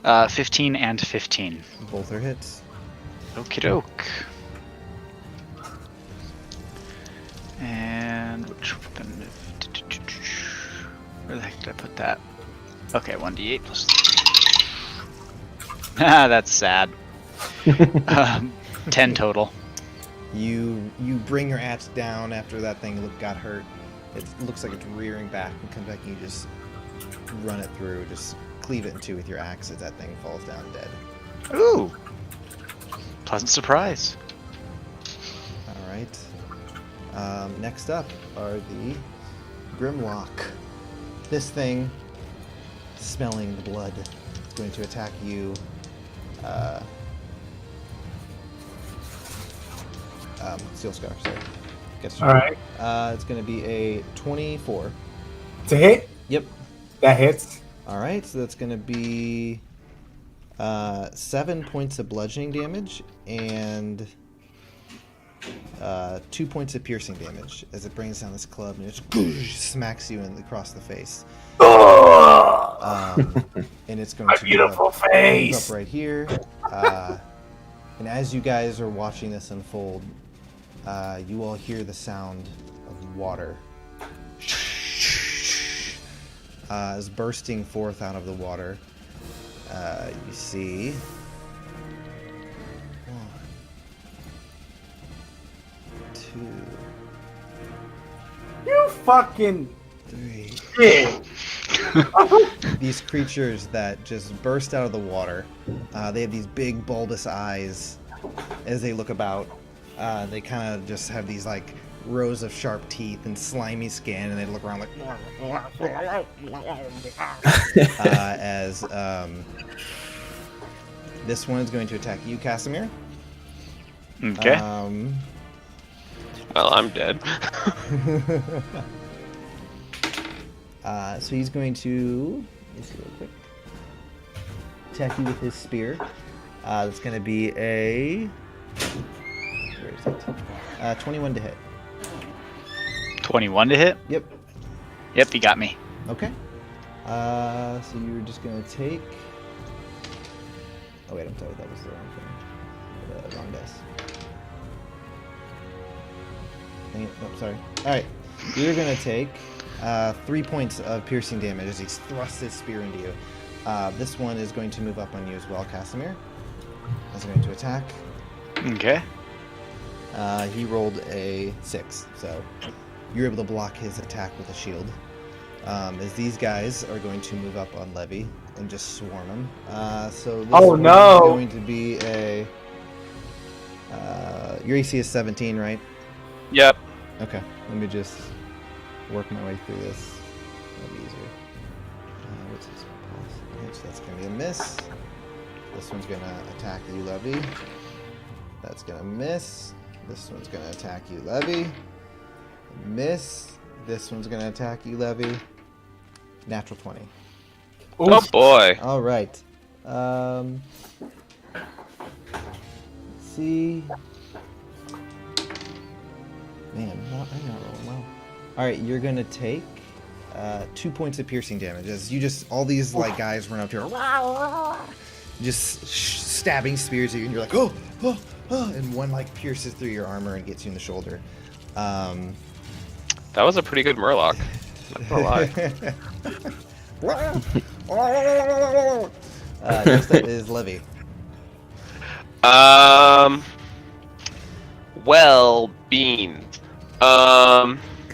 15 and 15. Both are hits. Okie doke. And which weapon? Where the heck did I put that? Okay, 1d8 plus 3. Ah, that's sad. 10 total. You bring your axe down after that thing got hurt. It looks like it's rearing back and comes back, and you just run it through, just cleave it in two with your axe as that thing falls down dead. Ooh! Pleasant surprise. All right. right. Next up are the Grimlock. This thing, smelling the blood, is going to attack you. Steel Scar, sorry. Alright. It's going to be a 24. To hit? Yep. That hits. Alright, so that's going to be 7 points of bludgeoning damage and 2 points of piercing damage as it brings down this club and it just smacks you across the face. And it's going My to beautiful move face. up right here. And as you guys are watching this unfold, you all hear the sound of water is bursting forth out of the water. You see 1, 2, You fucking 3. shit. These creatures that just burst out of the water. They have these big bulbous eyes as they look about. They kind of just have these like rows of sharp teeth and slimy skin, and they look around like as this one is going to attack you, Casimir. Okay. Well, I'm dead. So he's going to, let me see real quick, attack you with his spear. That's going to be a, where is it? 21 to hit. 21 to hit. Yep. Yep, he got me. Okay. So you're just going to take, oh wait, I'm sorry, that was the wrong thing. The wrong dice. Dang it. Oh, sorry. Alright. You're going to take 3 points of piercing damage as he thrusts his spear into you. This one is going to move up on you as well, Casimir. That's going to attack. Okay. He rolled a 6, so you're able to block his attack with a shield. As these guys are going to move up on Levy and just swarm him. So this one is going to be a... your AC is 17, right? Yep. Okay, let me just work my way through this. That'll be easier. What's his plus? So that's going to be a miss. This one's going to attack you, Levy. That's going to miss. This one's going to attack you, Levy. Miss. This one's going to attack you, Levy. Natural 20. Oh boy. All right. Let's see. Man, I'm not rolling well. All right, you're gonna take 2 points of piercing damage as you just all these like guys run up to her, just stabbing spears at you, and you're like, oh, and one like pierces through your armor and gets you in the shoulder. That was a pretty good Murloc. Not gonna lie. Next up is Levy. Well, beans.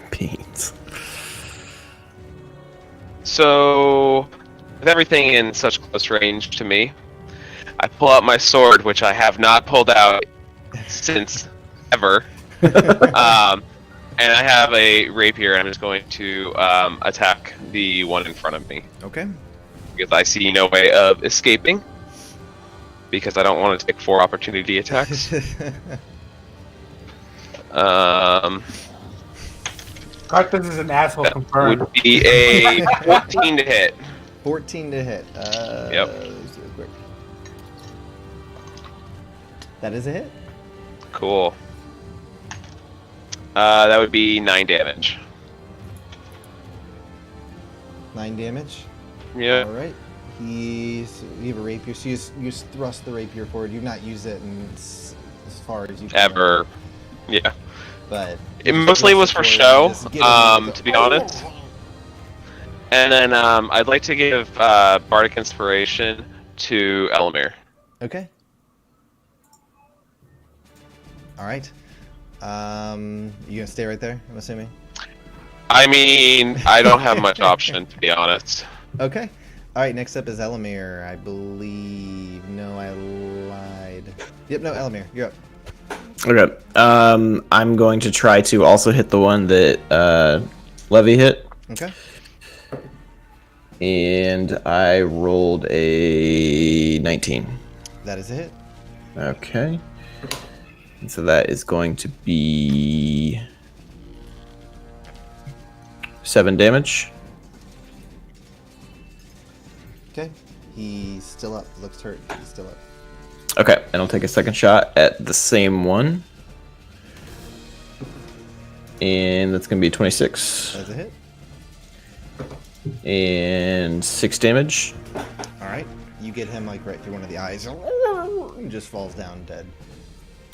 Beans. So, with everything in such close range to me, I pull out my sword, which I have not pulled out since ever. And I have a rapier, and I'm just going to attack the one in front of me. Okay. Because I see no way of escaping. Because I don't want to take 4 opportunity attacks. Carthus is an asshole That confirmed. would be a 14 to hit. 14 to hit. Yep. Let's do it quick. That is a hit. Cool. That would be 9 damage. 9 damage. Yeah. All right. You have a rapier, so you just thrust the rapier forward. You've not used it in as far as you can Ever. Yeah. But It you just mostly was thrust for it forward show, and just get it into to be honest. And then I'd like to give Bardic Inspiration to Elamir. Okay. All right. You gonna stay right there? I'm assuming. I mean, I don't have much option, to be honest. Okay. All right. Next up is Elamir, I believe. No, I lied. Yep. No, Elamir, you're up. Okay. I'm going to try to also hit the one that Levy hit, Okay. and I rolled a 19. That is a hit. Okay. And so that is going to be 7 damage. Okay. He's still up. Looks hurt. He's still up. Okay, and I'll take a second shot at the same one. And that's going to be 26. That's a hit. And 6 damage. All right. You get him like right through one of the eyes. And just falls down dead.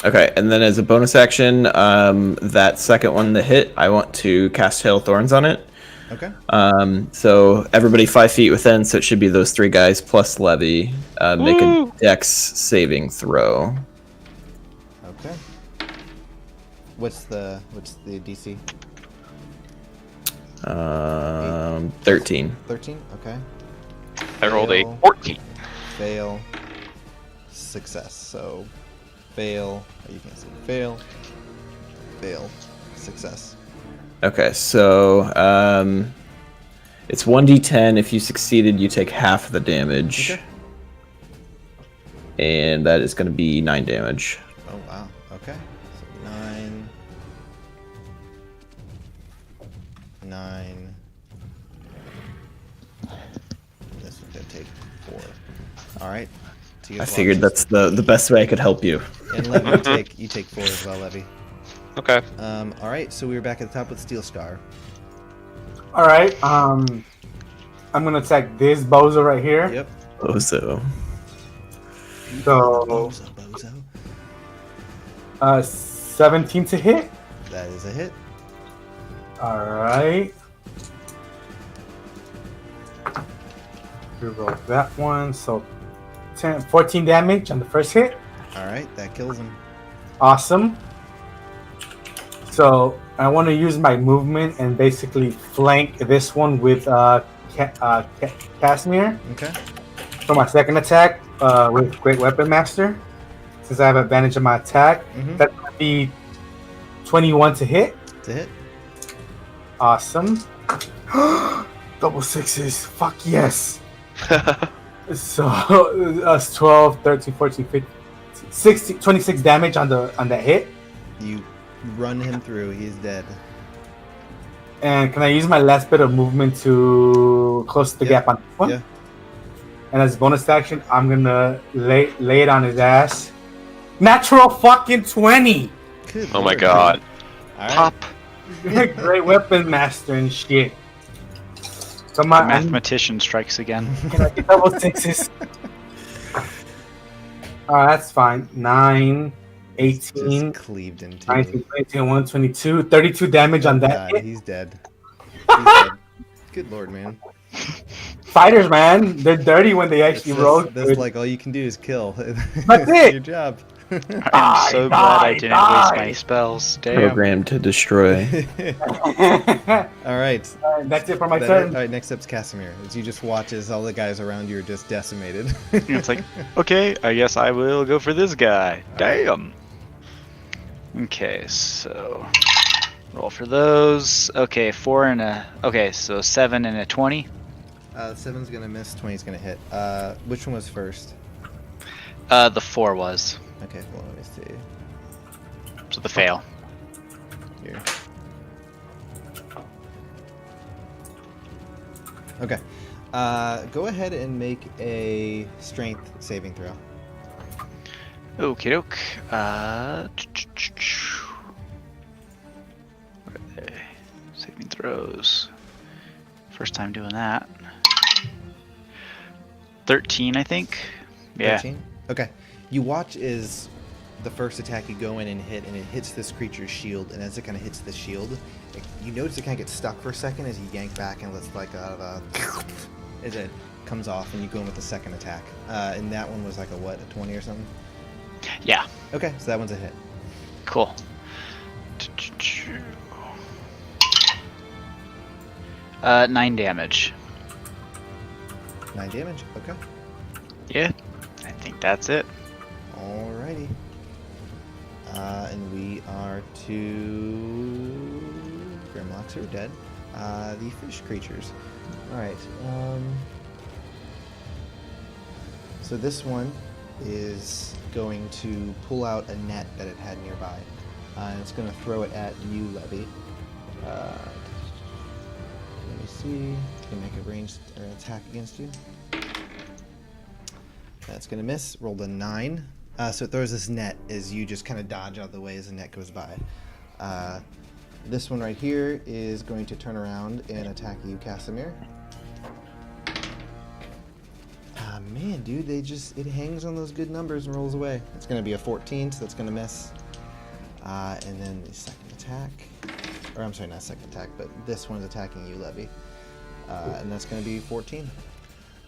Okay, and then as a bonus action, that second one that hit, I want to cast Hail Thorns on it. Okay. So everybody 5 feet within, so it should be those 3 guys plus Levy. Make a Dex saving throw. Okay. What's the DC? 13. 13. Okay. I rolled a Fail. 14. Fail. Success. So, fail. Oh, you can't see. Fail. Fail. Success. Okay, so it's 1d10. If you succeeded, you take half the damage. Okay. And that is going to be 9 damage. Oh wow. Okay. So 9. This one's gonna take 4. All right. So you I get figured blocks. that's the best way I could help you. And Levy, you take 4 as well, Levy. Okay. All right. So we were back at the top with Steel Scar. All right. I'm gonna attack this bozo right here. Yep. Bozo. So, Bozo. 17 to hit. That is a hit. All right. Reroll that one. So 14 damage on the first hit. All right. That kills him. Awesome. So I want to use my movement and basically flank this one with Casimir Okay. for my second attack with Great Weapon Master. Since I have advantage of my attack, Mm-hmm. that's going to be 21 to hit. It's a hit. Awesome. Double sixes. Fuck yes. So that's 12, 13, 14, 15, 16, 26 damage on the hit. You run him through. He's dead. And can I use my last bit of movement to close the Yeah. gap on this one? Yeah. And as bonus action, I'm gonna lay it on his ass. Natural fucking 20. Good Oh my lord, god. man. All right. Pop. Great weapon master and shit. So The mathematician strikes again. Can I get double sixes? That's fine. 9, 18, Just cleaved into. 19, 22, 122, 32 damage on that God, hit. he's dead. He's dead. Good lord, man. Fighters, man, they're dirty when they actually roll. That's like all you can do is kill. That's it. Your job. I'm so glad I didn't waste die. my spells. Damn. Programmed to destroy. All right. That's it for my All turn. right. Next up's Casimir. As you just watch as all the guys around you are just decimated. It's like, okay, I guess I will go for this guy. Damn. Okay, so roll for those. Okay, 4 and a. Okay, so 7 and a 20. 7's gonna miss. 20's gonna hit. Which one was first? The 4 was. Okay, well, let me see. So the fail. Here. Okay. Go ahead and make a strength saving throw. Okie doke. Okay. Saving throws. First time doing that. 13, I think. Yeah. 13? Okay. You watch as the first attack you go in and hit, and it hits this creature's shield, and as it kind of hits the shield, you notice it kind of gets stuck for a second as you yank back and lets like as it comes off, and you go in with the second attack. And that one was like a what, a 20 or something? Yeah. Okay, so that one's a hit. Cool. 9 damage. 9 damage. Okay. Yeah. I think that's it. Alrighty. And we are to Grimlocks who are dead. The fish creatures. Alright. So this one is going to pull out a net that it had nearby. And it's going to throw it at you, Levy. Let me see. It's going to make a ranged attack against you. That's going to miss. Rolled a 9. So it throws this net as you just kind of dodge out of the way as the net goes by. This one right here is going to turn around and attack you, Casimir. Ah, man, dude, it hangs on those good numbers and rolls away. It's going to be a 14, so that's going to miss. And then the second attack, or I'm sorry, not second attack, but this one's attacking you, Levy. And that's going to be 14.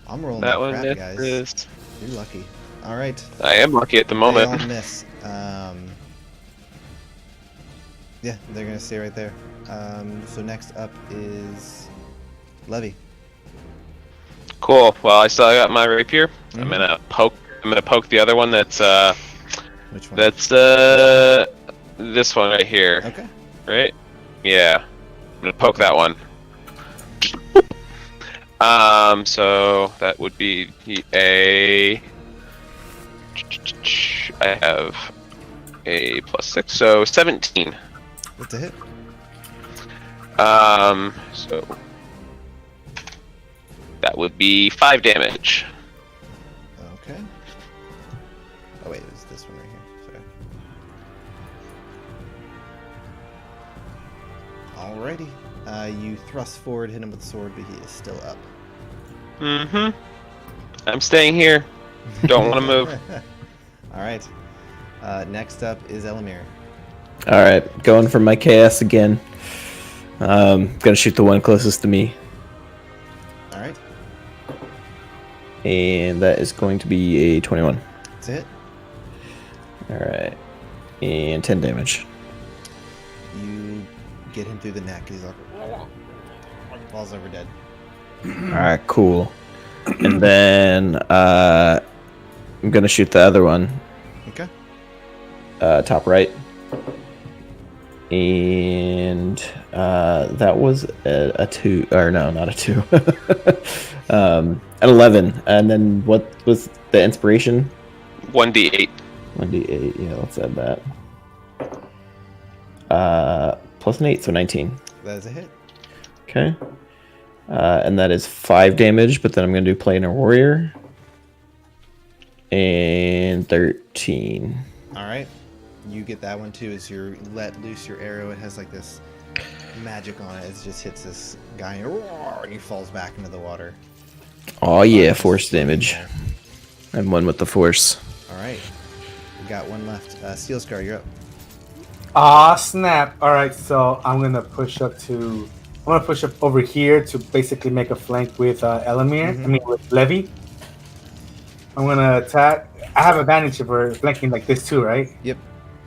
I'm rolling That like one crap, guys. misses. You're lucky. All right. I am lucky at the They all moment. miss. Yeah, they're gonna stay right there. So next up is Levy. Cool. Well, I still got my rapier. Mhm. I'm gonna poke the other one. That's Which one? this one right here. Okay. Right? Yeah. I'm gonna poke that one. So that would be I have a +6, so 17. That's a hit. So that would be 5 damage. Okay. Oh wait, it's this one right here. Sorry. Alrighty. You thrust forward, hit him with the sword, but he is still up. Mm-hmm. I'm staying here. Don't want to move. Alright. Next up is Elamir. All right, going for my KS again. Gonna shoot the one closest to me, Alright. and that is going to be a 21. That's it. All right, and 10 damage. You get him through the neck. He's like, falls over dead. All right, cool. And then I'm gonna shoot the other one, Okay. top right, and that was a 2, or no, not a 2. An 11. And then what was the inspiration? 1d8. 1d8. Yeah, let's add that. Plus an 8, so 19. That is a hit. Okay. And that is 5 damage, but then I'm going to do Planar Warrior. And 13. Alright. You get that one too as you let loose your arrow. It has like this magic on it. It just hits this guy and he falls back into the water. Oh yeah, force damage. I'm one with the force. Alright. We got one left. Steel Scar, you're up. Ah, snap. All right, so I'm gonna push up over here to basically make a flank with Elamir. Mhm. I mean with Levy. I'm gonna attack. I have advantage if we're flanking like this too, right? Yep.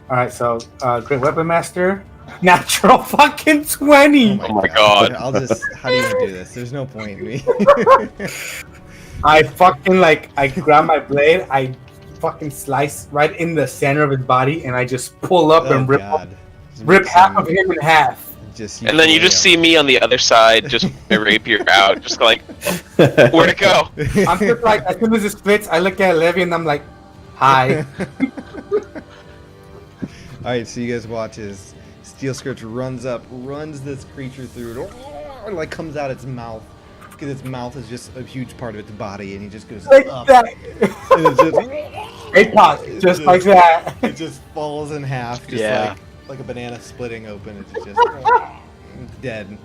All right, so Great Weapon Master, natural fucking 20. Oh my God. How do you want to do this? There's no point in me. I grab my blade, I fucking slice right in the center of his body, and I just pull up and rip half of him in half. And then you just see me on the other side, just my rapier out, just like, where'd it go? I'm just like, as soon as it splits, I look at Levy and I'm like, hi. Alright, so you guys watch as Steel Scourge runs this creature through it, and like comes out its mouth. Because its mouth is just a huge part of its body, and he just goes Like up. that. And it's just, It pops, just like that. It just falls in half, just Yeah. like a banana splitting open. It's just dead.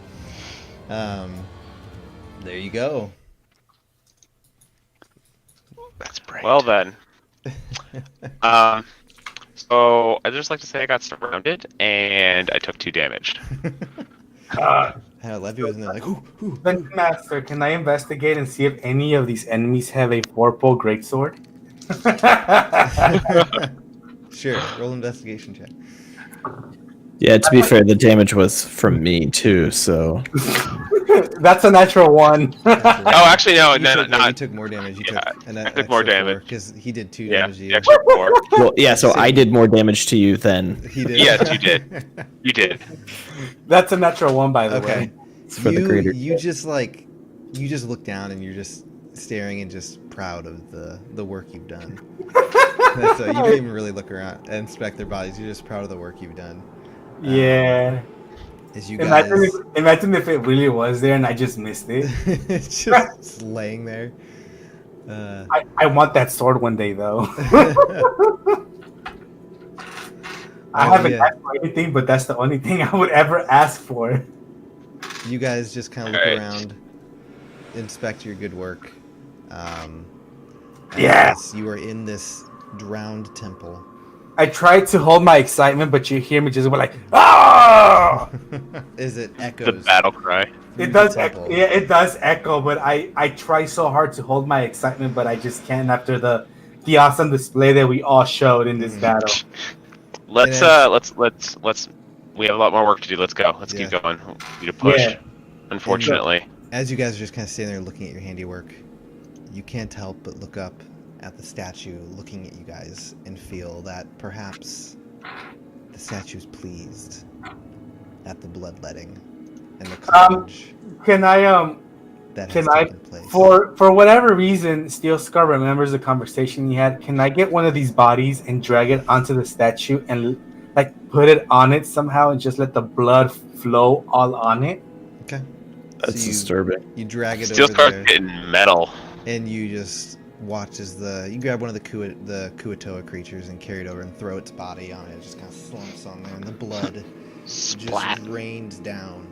There you go. That's brave. Well then. So I just like to say I got surrounded and I took 2 damage. Levy was in there like, ooh. Then, Master, can I investigate and see if any of these enemies have a 4-pole greatsword? Sure, roll investigation check. Yeah, to be fair, the damage was from me too, so That's a natural one. Oh, actually, no, you no, took, you not. took more damage. You Yeah, took an I took more damage. because he did 2 Yeah, damage to you. extra 4. well, yeah. So I Same. did more damage to you than He did. Yes, you did. You did. That's a natural one, by the Okay. way. it's for the greater. You just look down and you're just staring and just proud of the work you've done. That's you don't even really look around and inspect their bodies. You're just proud of the work you've done. Yeah. As you guys, Imagine if it really was there and I just missed it. it's just laying there. I want that sword one day, though. I Oh, haven't yeah. asked for anything, but that's the only thing I would ever ask for. You guys just kind of look Alright. around, inspect your good work. Yeah. as you are in this drowned temple. I tried to hold my excitement, but you hear me just go like, ah! Is it The echoes? battle cry. It through does, the temple? yeah, it does echo. But I try so hard to hold my excitement, but I just can't after the awesome display that we all showed in this Mhm. battle. Let's Yeah. let's. We have a lot more work to do. Let's go. Let's keep Yeah. going. We need to push. Yeah. Unfortunately. As you guys are just kind of sitting there looking at your handiwork, you can't help but look up at the statue, looking at you guys, and feel that perhaps the statue's pleased at the bloodletting and the carnage Can I that has can I taken place. for whatever reason, Steel Scar remembers the conversation he had. Can I get one of these bodies and drag it onto the statue and like put it on it somehow and just let the blood flow all on it? Okay. That's So disturbing. you drag it Steel over Scar's there, getting metal. and you just watch as you grab one of the Kuatoa creatures and carry it over and throw its body on it. It just kind of slumps on there, and the blood Splat. just rains down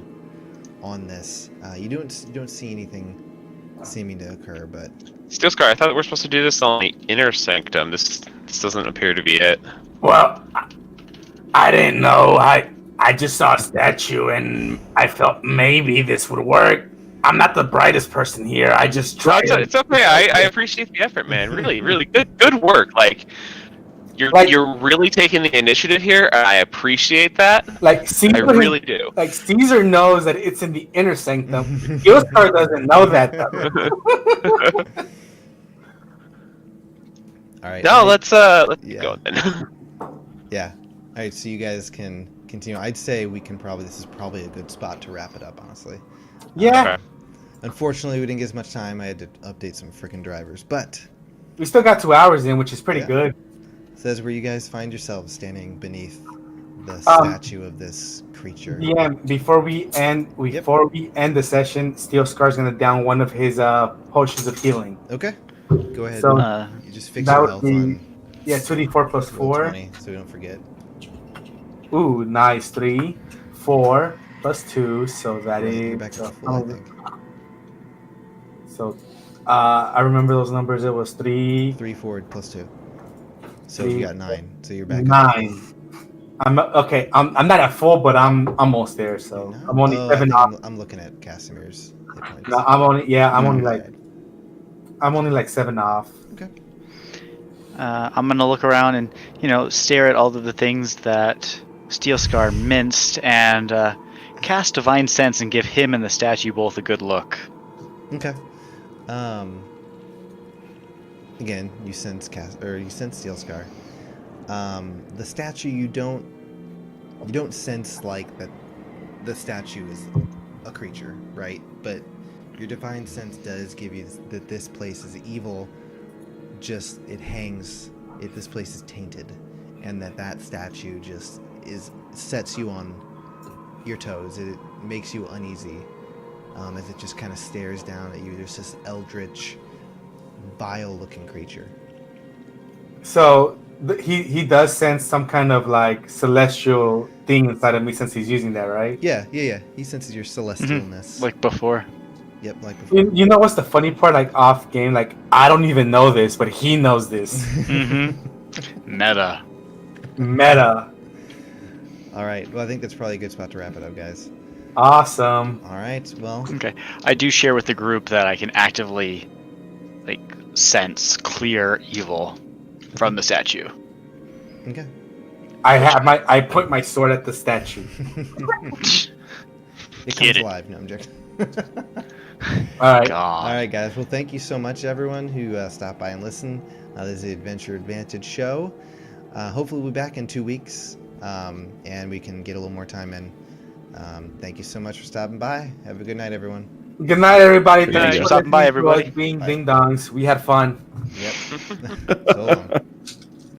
on this. You don't see anything seeming to occur, but Steel Scar, I thought we were supposed to do this on the inner sanctum. This doesn't appear to be it. Well, I didn't know. I just saw a statue and I felt maybe this would work. I'm not the brightest person here. I just No, tried. it's okay. I appreciate the effort, man. Really, really good work. Like you're Like- you're really taking the initiative here. And I appreciate that. Like I Caesar, really do. like Caesar knows that it's in the inner sanctum. Gilstar doesn't know that though. all right. No, let's Yeah. keep going then. Yeah. All right. So you guys can continue. I'd say this is probably a good spot to wrap it up, honestly. Yeah, Okay. Unfortunately, we didn't get as much time. I had to update some freaking drivers, but we still got 2 hours in, which is pretty Yeah. good. says where you guys find yourselves standing beneath the Um, statue of this creature. Yeah, before we end the session, Steel Scar's gonna down one of his potions of healing. Okay. Go ahead. So- you just fix that your would health be- on Yeah, 2d4 plus roll 4. 20, so we don't forget. Ooh, nice. 3, 4 plus 2, so that You're is. back to full, I think. So, I remember those numbers. It was 3, 3 forward plus 2. So Three, you got 9. So you're back up. 9. I'm okay. I'm not at full, but I'm almost there. So No? I'm only Oh, I 7 think off. I'm looking at Casimir's hit points. No, I'm only Okay. I'm only like 7 off. Okay. I'm gonna look around and stare at all of the things that Steel Scar minced and cast Divine Sense and give him and the statue both a good look. Okay. Again, you sense Steel Scar. The statue you don't sense like that the statue is a creature, right? But your divine sense does give you that this place is evil. Just this place is tainted, and that statue just sets you on your toes. It makes you uneasy. As it just kind of stares down at you. There's this eldritch, vile-looking creature. So he does sense some kind of like celestial thing inside of me since he's using that, right? Yeah. He senses your celestialness. Like before. Yep, like before. You know what's the funny part? Like off game, like I don't even know this, but he knows this. Meta. Meta. All right. Well, I think that's probably a good spot to wrap it up, guys. Awesome. All right. Well, Okay. I do share with the group that I can actively sense clear evil from the statue. okay. I point my sword at the statue. It Get comes it. alive. No, I'm joking. All right. All God. right, guys. Well, thank you so much, everyone who stopped by and listened. This is the Adventure Advantage show. Hopefully, we'll be back in 2 weeks, and we can get a little more time in. Thank you so much for stopping by. Have a good night, everyone. Good night, everybody. Good Thanks night. for Stopping by, listening to us everybody. being Bye. ding dongs. We had fun. Yep. So long.